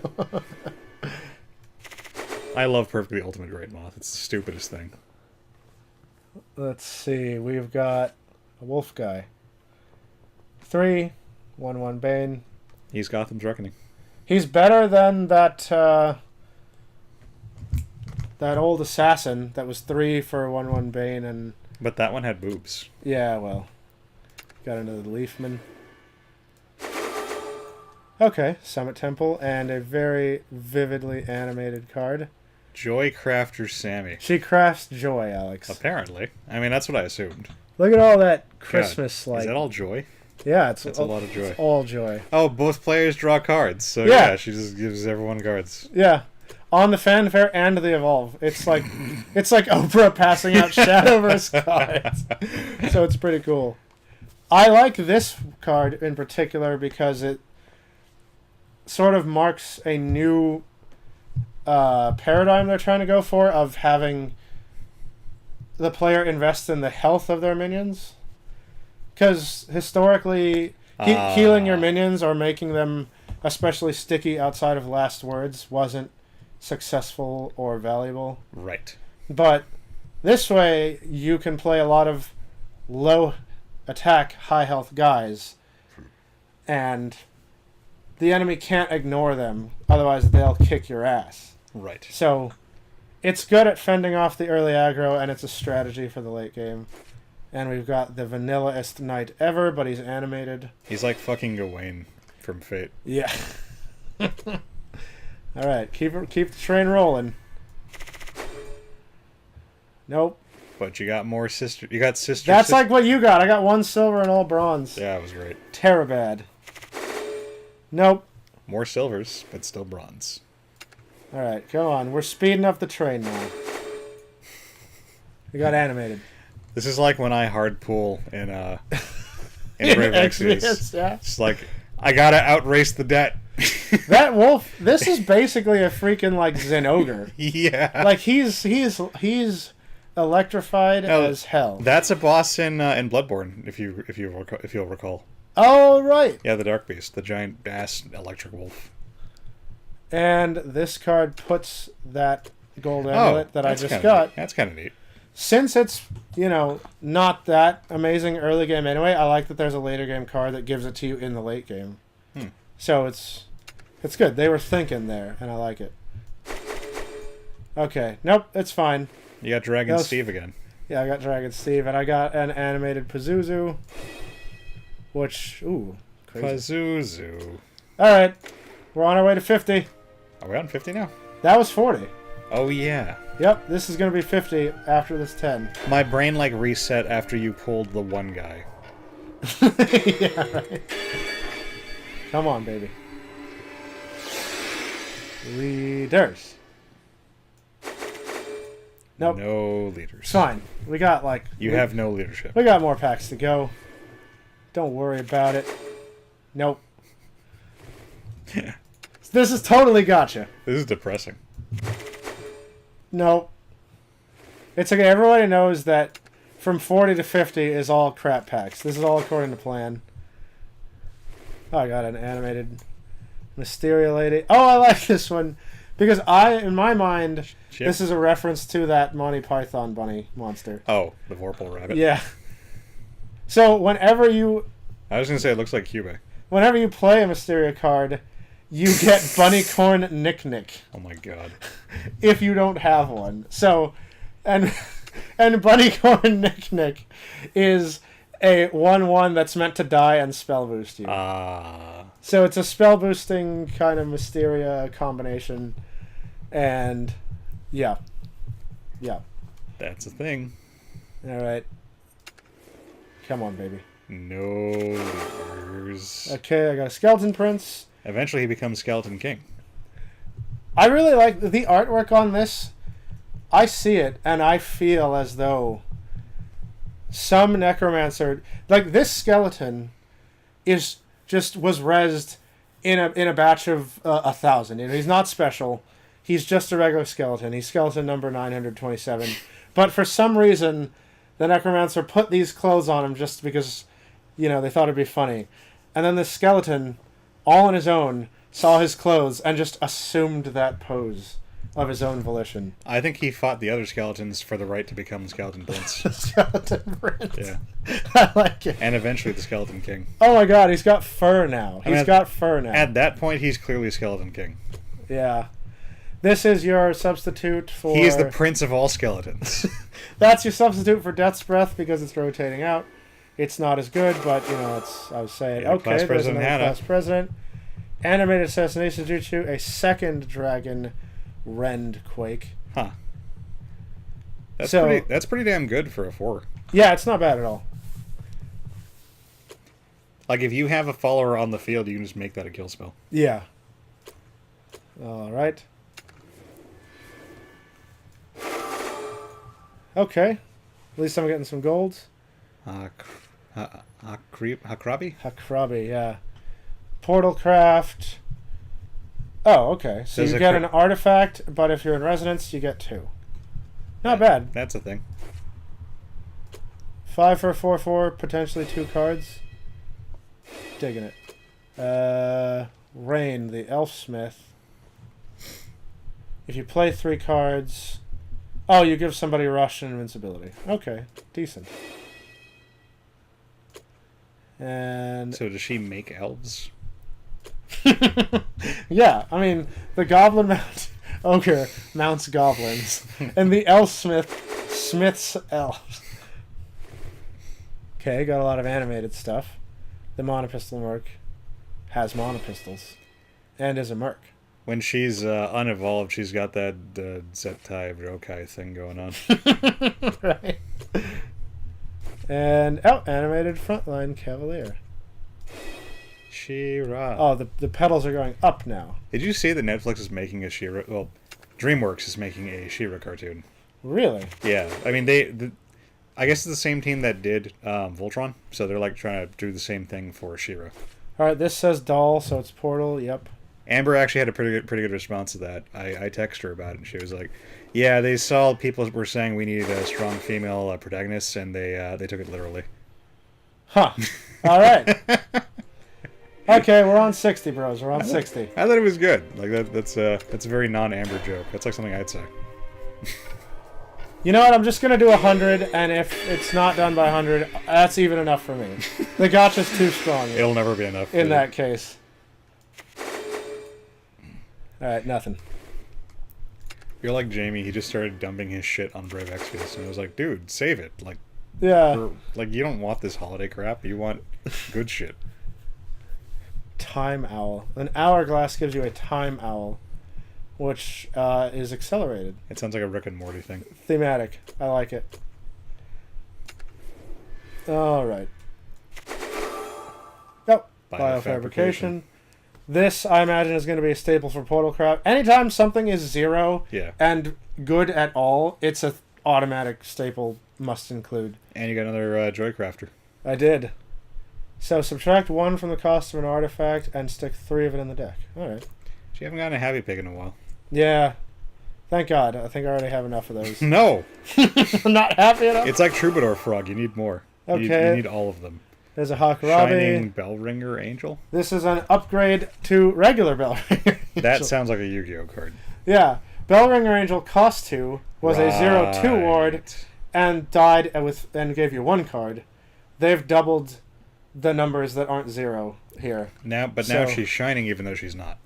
I love Perfectly Ultimate Great Moth. It's the stupidest thing. Let's see. We've got a wolf guy. 3, 1/1 Bane. He's Gotham's Reckoning. He's better than that that old assassin that was 3 for 1/1 Bane and... But that one had boobs. Yeah, well. Got into the Leafman. Okay, Summit Temple and a very vividly animated card. Joy Crafter Sammy. She crafts joy, Alex. Apparently. I mean, that's what I assumed. Look at all that God, Christmas like. Is that all joy? Yeah, it's That's a lot of joy. It's all joy. Oh, both players draw cards. So Yeah. yeah, she just gives everyone cards. Yeah. On the fanfare and the evolve. It's like Oprah passing out Shadowverse cards. So it's pretty cool. I like this card in particular because it sort of marks a new paradigm they're trying to go for of having the player invest in the health of their minions. Because historically, healing your minions or making them especially sticky outside of last words wasn't successful or valuable. Right. But this way, you can play a lot of low attack, high health guys, and the enemy can't ignore them, otherwise they'll kick your ass. Right. So it's good at fending off the early aggro, and it's a strategy for the late game. And we've got the vanilla-est knight ever, but he's animated. He's like fucking Gawain from Fate. Yeah. All right, keep the train rolling. Nope. But you got more sister. You got sister. That's like what you got. I got 1 silver and all bronze. Yeah, it was great. Terabad. Nope. More silvers, but still bronze. All right, go on. We're speeding up the train now. We got animated. This is like when I hard pull in Brave Exodus. Exodus, yeah. It's like I gotta outrace the debt. That wolf. This is basically a freaking like Zenogre. Yeah. Like he's electrified as hell. That's a boss in Bloodborne, if you'll recall. Oh right. Yeah, the Dark Beast, the giant ass electric wolf. And this card puts that gold amulet that I that's just kinda got. neat. That's kind of neat. Since it's, not that amazing early game anyway, I like that there's a later game card that gives it to you in the late game. So it's good. They were thinking there, and I like it. Okay. Nope, it's fine. You got Dragon Steve again. Yeah, I got Dragon Steve, and I got an animated Pazuzu, which, crazy. Pazuzu. All right. We're on our way to 50. Are we on 50 now? That was 40. Oh, yeah. Yep, this is going to be 50 after this 10. My brain, reset after you pulled the one guy. Yeah, right. Come on, baby. Leaders. Nope. No leaders. It's fine. We got, You have no leadership. We got more packs to go. Don't worry about it. Nope. This is totally gotcha. This is depressing. Nope. It's okay. Everybody knows that from 40 to 50 is all crap packs. This is all according to plan. Oh, I got an animated Mysteria Lady. Oh, I like this one. Because in my mind, this is a reference to that Monty Python bunny monster. Oh, the Vorpal Rabbit. Yeah. So whenever you... I was going to say it looks like Cube. Whenever you play a Mysteria card, you get Bunnycorn Nick Nick. Oh my god. If you don't have one. So, and Bunnycorn Nick Nick is a 1/1 that's meant to die and spell boost you. So it's a spell boosting kind of Mysteria combination. And, yeah. Yeah. That's a thing. All right. Come on, baby. No leaders. Okay, I got a Skeleton Prince. Eventually he becomes Skeleton King. I really like the artwork on this. I see it, and I feel as though some necromancer, like this skeleton, was rezzed in a batch of 1,000. He's not special. He's just a regular skeleton. He's skeleton number 927. But for some reason, the necromancer put these clothes on him just because, they thought it'd be funny. And then this skeleton, all on his own, saw his clothes and just assumed that pose of his own volition. I think he fought the other skeletons for the right to become Skeleton Prince. Skeleton Prince. Yeah. I like it. And eventually the Skeleton King. Oh my god, he's got fur now. He's got fur now. At that point, he's clearly Skeleton King. Yeah. This is your substitute for... He is the prince of all skeletons. That's your substitute for Death's Breath because it's rotating out. It's not as good, but, it's... I was saying, Yeah, okay, Class there's President another Hannah. Class President. Animated Assassination Jutsu, a second dragon rend quake. Huh. That's So- pretty damn good for a 4. Yeah, it's not bad at all. Like, if you have a follower on the field, you can just make that a kill spell. Yeah. All right. Okay. At least I'm getting some gold. Hakrabi? Hakrabi, yeah. Portal craft. Oh, okay. So Does you it get cra- an artifact, but if you're in residence, you get 2. Not bad. That's a thing. 5 for a 4/4, potentially 2 cards. Digging it. Rain, the Elfsmith. If you play 3 cards... Oh, you give somebody rush and invincibility. Okay, decent. And... So does she make elves? Yeah, I mean, the Goblin Ogre mounts goblins, and the Elfsmith smiths elves. Okay, got a lot of animated stuff. The Monopistol Merc has monopistols, and is a merc. When she's unevolved, she's got that Zettai Rokai thing going on. Right. And, animated Frontline Cavalier. She-Ra. Oh, the pedals are going up now. Did you see that Netflix is making a She-Ra... Well, DreamWorks is making a She-Ra cartoon. Really? Yeah. I mean, I guess it's the same team that did Voltron, so they're like trying to do the same thing for She-Ra. Alright, this says doll, so it's Portal, yep. Amber actually had a pretty good response to that. I texted her about it, and she was like, "Yeah, they saw people were saying we needed a strong female protagonist, and they took it literally." Huh. Alright. Okay, we're on 60, bros. We're on 60. I thought it was good. Like that's a very non-Amber joke. That's like something I'd say. You know what? I'm just going to do 100, and if it's not done by 100, that's even enough for me. The gotcha's too strong It'll never be enough. in that case. Alright, nothing. You're like Jamie. He just started dumping his shit on Brave Exvius, and I was like, dude, save it. Like, Yeah. you don't want this holiday crap. You want good shit. Time Owl. An hourglass gives you a Time Owl, which is accelerated. It sounds like a Rick and Morty thing. Thematic. I like it. Alright. Oh, biofabrication. This, I imagine, is going to be a staple for Portal Craft. Anytime something is 0 Yeah. and good at all, it's a automatic staple must include. And you got another Joycrafter. I did. So subtract 1 from the cost of an artifact and stick 3 of it in the deck. Alright. You haven't gotten a Happy Pig in a while. Yeah. Thank God. I think I already have enough of those. No! I'm not happy enough. It's like Troubadour Frog. You need more. Okay. You need all of them. There's a Hakurami. Shining Bellringer Angel? This is an upgrade to regular Bellringer Angel. That sounds like a Yu-Gi-Oh card. Yeah. Bellringer Angel cost 2, was a 0/2 ward, and died and gave you 1 card. They've doubled the numbers that aren't 0 here. Now So- she's shining even though she's not.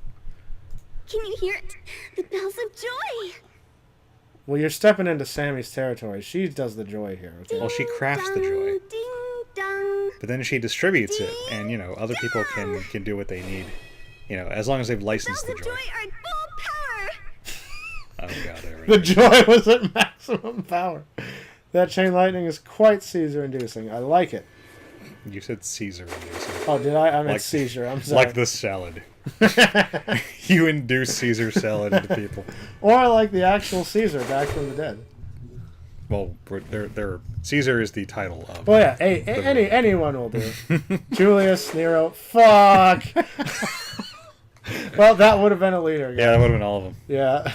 Can you hear it? The bells of joy. Well, you're stepping into Sammy's territory. She does the joy here. Okay? Well, she crafts the joy. Ding dong. But then she distributes it, and, other people can do what they need. As long as they've licensed Bells the of joy. joy are at full power. Oh, God. The joy was at max maximum power. That chain lightning is quite seizure-inducing. I like it. You said Caesar. Oh, did I? I meant Like- seizure. I'm sorry. Like the salad. You induce Caesar salad into people. Or like the actual Caesar back from the dead. Well, Caesar is the title of. Well, yeah, anyone will do. Julius, Nero, fuck! Well, that would have been a leader. Yeah, that would have been all of them. Yeah.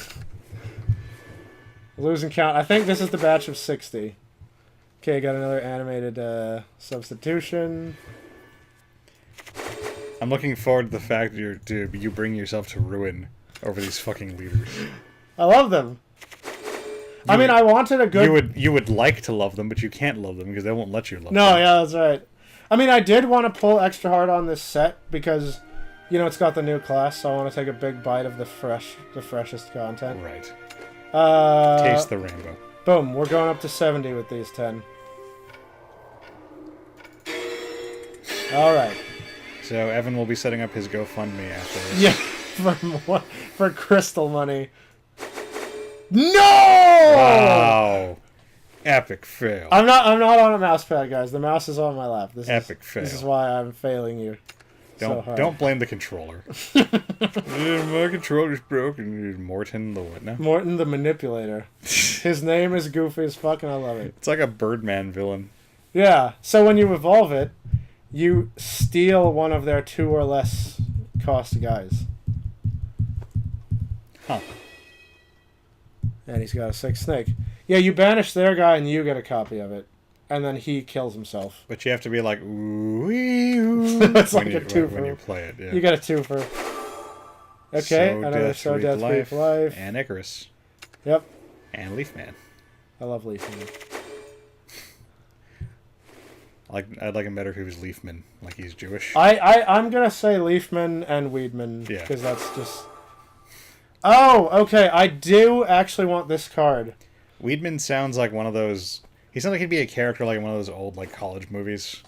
Losing count. I think this is the batch of 60. Okay, got another animated substitution. I'm looking forward to the fact that you bring yourself to ruin over these fucking leaders. I love them. I mean, I wanted a good... You would like to love them, but you can't love them because they won't let you love No, them. yeah, that's right. I mean, I did want to pull extra hard on this set because, you know, it's got the new class, so I want to take a big bite of the freshest content. Right. Uh, Taste the rainbow. Boom, we're going up to 70 with these 10. Alright. So Evan will be setting up his GoFundMe after this. Yeah, for crystal money. No! Wow. Epic fail. I'm not on a mouse pad, guys. The mouse is on my lap. Epic fail. This is why I'm failing you. Don't blame the controller. My controller's broken. Morton the what now? Morton the Manipulator. His name is goofy as fuck, and I love it. It's like a Birdman villain. Yeah. So when you evolve it, you steal one of their 2 or less cost guys. Huh. And he's got a 6 snake. Yeah, you banish their guy and you get a copy of it. And then he kills himself. But you have to be like, ooh, ooh, It's when like you, a twofer. when you play it. Yeah. You get a 2-for. Okay, another So Death, Brief Life. And Icarus. Yep. And Leaf Man. I love Leafman. I'd like him better if he was Leafman, like he's Jewish. I'm gonna say Leafman and Weedman. Yeah. Because that's just... Oh, okay. I do actually want this card. Weedman sounds like one of those... He sounds like he'd be a character like in one of those old like college movies.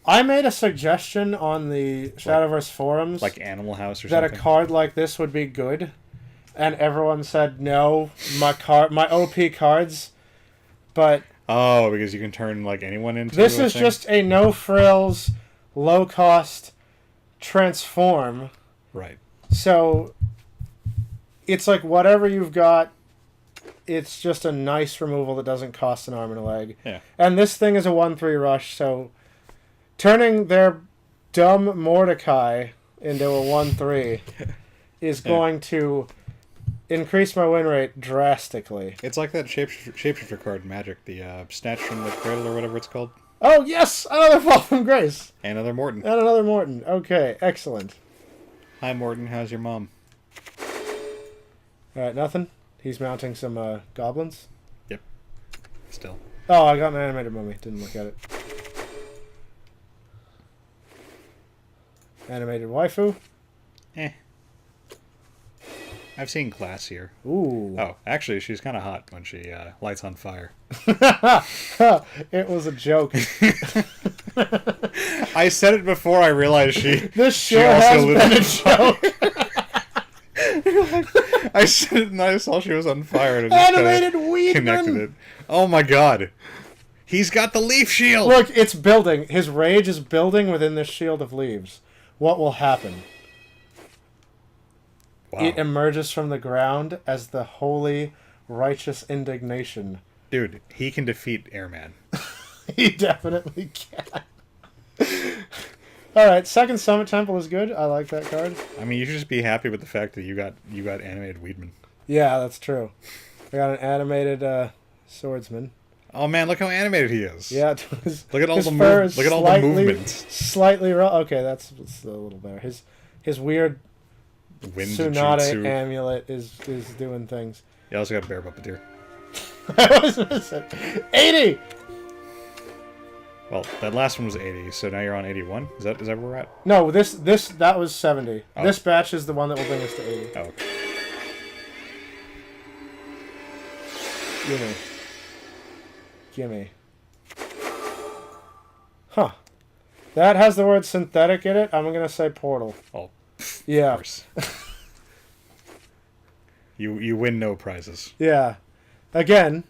I made a suggestion on the Shadowverse forums. Like Animal House or that something. a card like this would be good. And everyone said no, my OP cards. But... Oh, because you can turn like anyone into This a is thing? just a no-frills, low-cost transform. Right. So, it's like whatever you've got, it's just a nice removal that doesn't cost an arm and a leg. Yeah. And this thing is a 1/3 rush, so turning their dumb Mordecai into a 1/3 is going to increase my win rate drastically. It's like that shapeshifter card in Magic, the Snatch from the Cradle or whatever it's called. Oh, yes! Another Fall from Grace! And another Morton. And another Morton. Okay, excellent. Hi, Morton. How's your mom? Alright, nothing? He's mounting some goblins. Yep. Still. Oh, I got an animated mummy. Didn't look at it. Animated waifu. Eh. I've seen classier. Ooh. Oh, actually, she's kind of hot when she lights on fire. It was a joke. I said it before I realized she... This she sure also has lit- been a joke. I said it and I saw she was on fire and I just Animated kinda connected Weedman. it. Oh my god. He's got the leaf shield! Look, it's building. His rage is building within this shield of leaves. What will happen? Wow. It emerges from the ground as the holy, righteous indignation. Dude, he can defeat Airman. He definitely can. Alright, Second Summit Temple is good. I like that card. I mean, you should just be happy with the fact that you got animated Weedman. Yeah, that's true. I got an animated swordsman. Oh man, look how animated he is. Yeah, Look at all his the fur is look at all the movements. Slightly okay, that's a little better. His weird Wind Tsunade jutsu. amulet is doing things. You also got Bear Puppeteer. I was missing 80. Well, that last one was 80, so now you're on 81. Is that where we're at? No, that was 70. Oh. This batch is the one that will bring us to 80. Oh, okay. Gimme. Huh. That has the word synthetic in it. I'm gonna say portal. Oh, Yeah. of course. You win no prizes. Yeah. Again,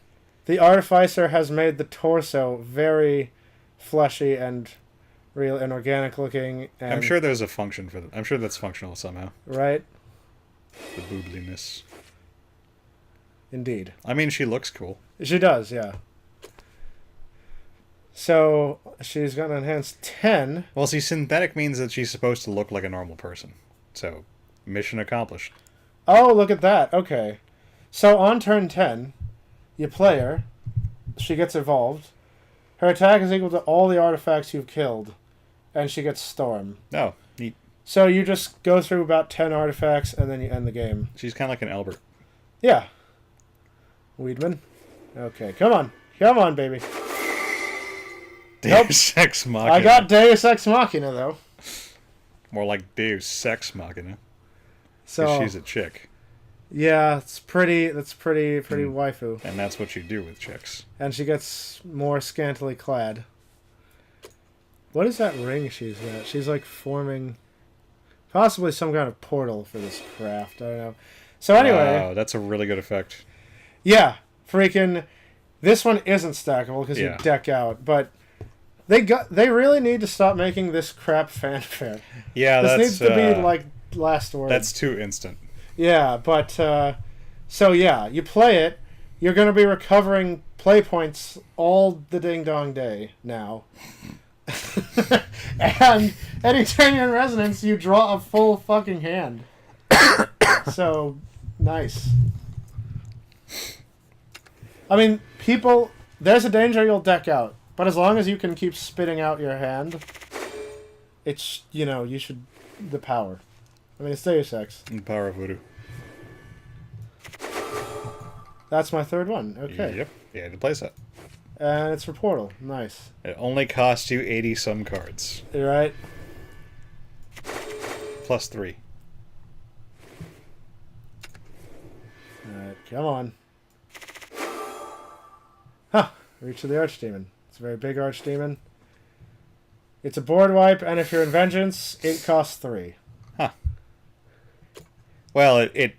the Artificer has made the torso very fleshy and real and organic looking. And, I'm sure there's a function for that. I'm sure that's functional somehow. Right? The boobliness. Indeed. I mean, she looks cool. She does, yeah. So, she's got an enhanced 10. Well, see, synthetic means that she's supposed to look like a normal person. So, mission accomplished. Oh, look at that. Okay. So, on turn 10, you play her. She gets evolved. Her attack is equal to all the artifacts you've killed. And she gets Storm. Oh, neat. So, you just go through about 10 artifacts, and then you end the game. She's kind of like an Albert. Yeah. Weedman. Okay, come on. Come on, baby. Deus Ex Machina. I got Deus Ex Machina, though. More like Deus Sex Machina. So 'Cause she's a chick. yeah, that's pretty waifu. And that's what you do with chicks. And she gets more scantily clad. What is that ring she's got? She's like forming possibly some kind of portal for this craft. I don't know. So anyway, Wow, that's a really good effect. yeah, freaking this one isn't stackable because Yeah. you deck out, but they really need to stop making this crap fanfare. Yeah, This that's needs to be like last word. that's too instant. Yeah, but so yeah, you play it. You're going to be recovering play points all the ding dong day now. And anytime you're in Resonance, you draw a full fucking hand. So nice. I mean, people, there's a danger you'll deck out, but as long as you can keep spitting out your hand, it's, you should, the power. I mean, it's Deus Ex. The power of voodoo. That's my third one. Okay. Yep. Yeah, to place that. And it's for Portal. Nice. It only costs you 80 some cards. You right? Plus 3. Alright, come on. Huh. Reach of the Archdemon. It's a very big Archdemon. It's a board wipe, and if you're in Vengeance, it costs 3. Well, it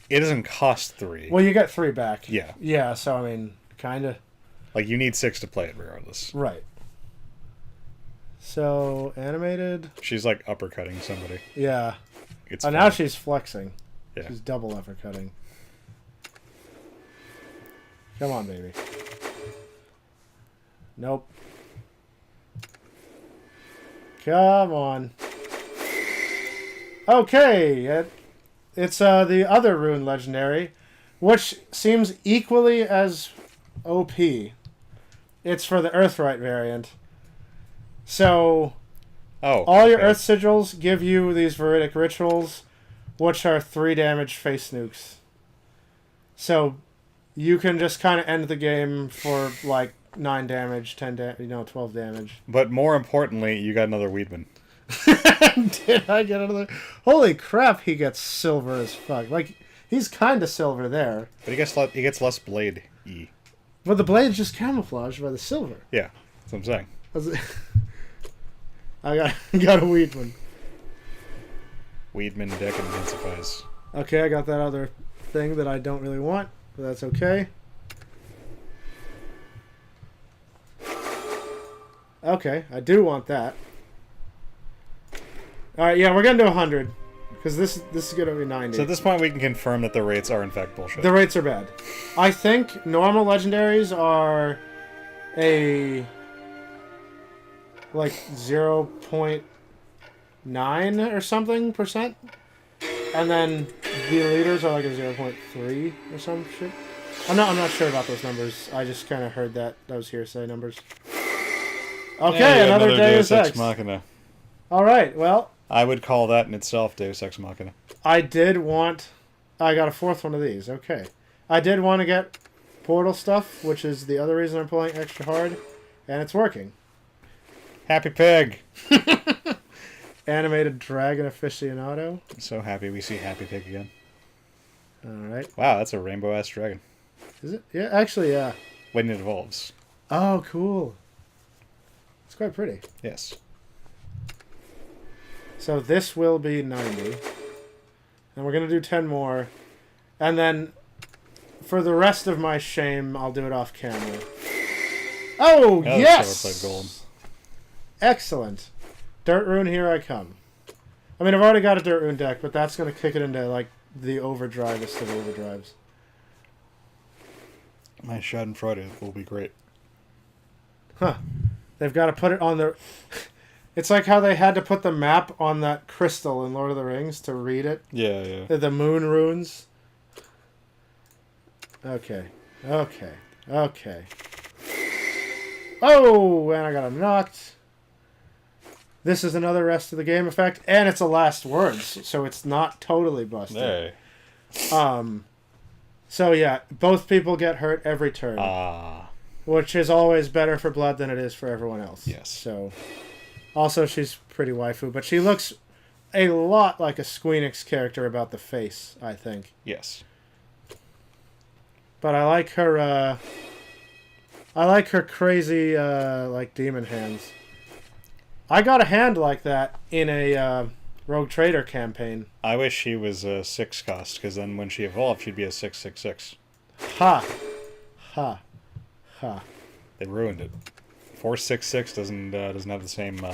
doesn't cost 3. Well, you get 3 back. Yeah. Yeah, so, I mean, kinda. Like, you need 6 to play it regardless. Right. So, animated. She's, like, uppercutting somebody. Yeah. It's Oh, now she's flexing. Yeah. She's double uppercutting. Come on, baby. Nope. Come on. Okay, it's the other rune legendary, which seems equally as OP. It's for the Earthright variant. So, all your okay. Earth Sigils give you these Veridic Rituals, which are 3 damage face nukes. So, you can just kind of end the game for, like, 9 damage, 12 damage. But more importantly, you got another Weedman. Did I get another? Holy crap, he gets silver as fuck. Like, he's kind of silver there. But he gets less blade E. But the blade's just camouflaged by the silver. Yeah, that's what I'm saying. I got a Weedman. Weedman deck intensifies. Okay, I got that other thing that I don't really want, but that's okay. Okay, I do want that. Alright, yeah, we're gonna do 100. Because this is gonna be 90. So at this point we can confirm that the rates are in fact bullshit. The rates are bad. I think normal legendaries are a like 0.9 or something percent. And then the leaders are like a 0.3 or some shit. I'm not sure about those numbers. I just kind of heard those hearsay numbers. Okay, Yeah, another Deus Ex. Machina. All right, well, I would call that in itself Deus Ex Machina. I got a fourth one of these. Okay. I did want to get Portal stuff, which is the other reason I'm pulling extra hard, and it's working. Happy Pig! Animated Dragon Aficionado. I'm so happy we see Happy Pig again. Alright. Wow, that's a rainbow-ass dragon. Is it? Yeah, actually, yeah. When it evolves. Oh, cool. It's quite pretty. Yes. So this will be 90. And we're going to do 10 more. And then for the rest of my shame, I'll do it off camera. Oh, Another yes! silver-plated golem. Excellent. Dirt Rune, here I come. I mean, I've already got a Dirt Rune deck, but that's going to kick it into, like, the overdrivest of overdrives. My Schadenfreude will be great. Huh. They've got to put it on the... It's like how they had to put the map on that crystal in Lord of the Rings to read it. Yeah, yeah. The moon runes. Okay. Okay. Okay. Oh, and I got him knocked. This is another rest of the game effect, and it's a last words, so it's not totally busted. Hey. So yeah, both people get hurt every turn. Which is always better for Blood than it is for everyone else. Yes. So, also she's pretty waifu, but she looks a lot like a Squeenix character about the face, I think. Yes. But I like her, crazy, like, demon hands. I got a hand like that in a, Rogue Trader campaign. I wish she was a 6 cost, because then when she evolved, she'd be a 6/6/6. Ha! Ha! Ha! They ruined it. 4/6/6 doesn't have the same. All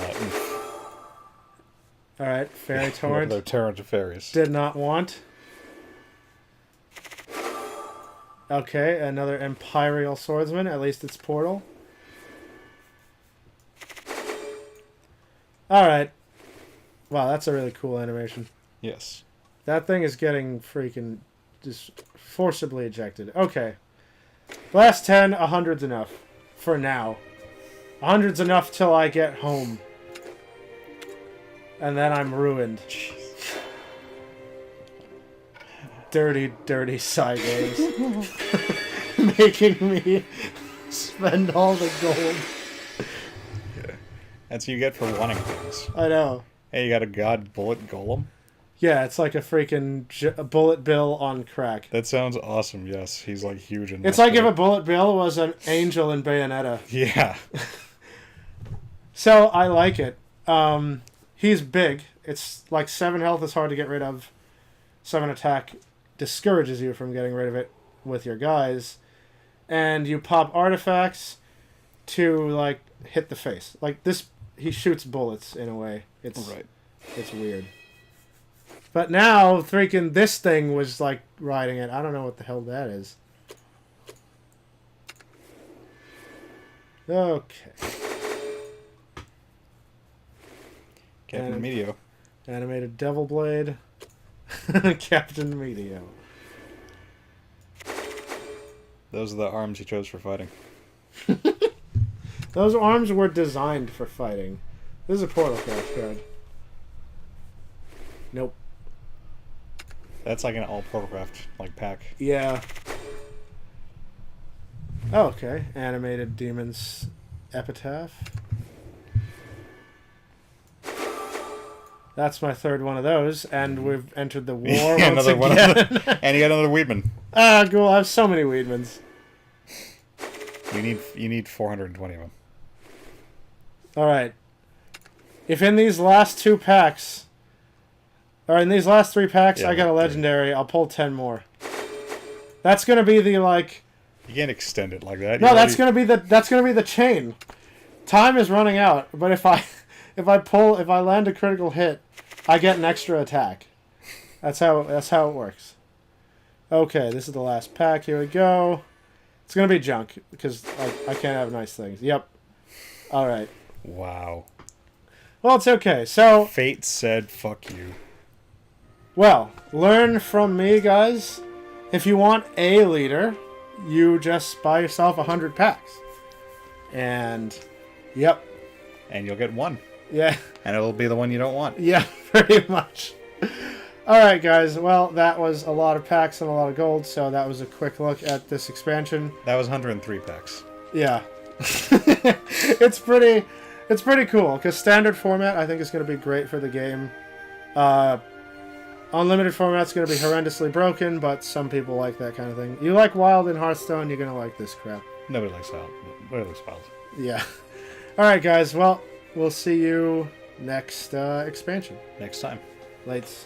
right, Fairy Torrent. They're torrent of fairies. Did not want. Okay, another Imperial Swordsman. At least it's Portal. Alright. Wow, that's a really cool animation. Yes. That thing is getting freaking just forcibly ejected. Okay. Last 10, 100's enough. For now. 100's enough till I get home. And then I'm ruined. Dirty, dirty side games. Making me spend all the gold. Yeah. That's what you get for wanting things. I know. Hey, you got a god bullet golem? Yeah, it's like a freaking bullet bill on crack. That sounds awesome, yes. He's like huge and It's like if a bullet bill was an angel in Bayonetta. Yeah. So, I like it. He's big. It's like 7 health is hard to get rid of. 7 attack discourages you from getting rid of it with your guys. And you pop artifacts to, like, hit the face. Like, this, he shoots bullets in a way. It's weird. But now, freaking this thing was, like, riding it. I don't know what the hell that is. Okay. Captain Medio. Animated Devil Blade. Captain Medio. Those are the arms you chose for fighting. Those arms were designed for fighting. This is a Portal Crash card. Nope. That's like an all Portalcraft like pack. Yeah. Oh, okay. Animated Demon's Epitaph. That's my third one of those, and we've entered the war Yeah, once another again. one of them. And you got another Weedman. Ah, cool. I have so many Weedmans. You need 420 of them. Alright. If in these last 2 packs, or in these last 3 packs, Yeah, I get a legendary, I'll pull 10 more. That's gonna be the, like... You can't extend it like that. No, that's gonna be the chain. Time is running out, but if I land a critical hit, I get an extra attack. That's how it works. Okay, this is the last pack. Here we go. It's gonna be junk because I can't have nice things. Yep. All right. Wow. Well, it's okay. So, Fate said, "Fuck you." well, learn from me, guys. If you want a leader, you just buy yourself 100 packs. And, yep. And you'll get one. Yeah. And it'll be the one you don't want. Yeah, pretty much. Alright, guys. Well, that was a lot of packs and a lot of gold, so that was a quick look at this expansion. That was 103 packs. Yeah. It's pretty cool, because standard format I think is going to be great for the game. Unlimited format's going to be horrendously broken, but some people like that kind of thing. You like Wild in Hearthstone, you're going to like this crap. Nobody likes Wild. Nobody likes Wild. Yeah. Alright, guys. Well, we'll see you next expansion. Next time. Lates.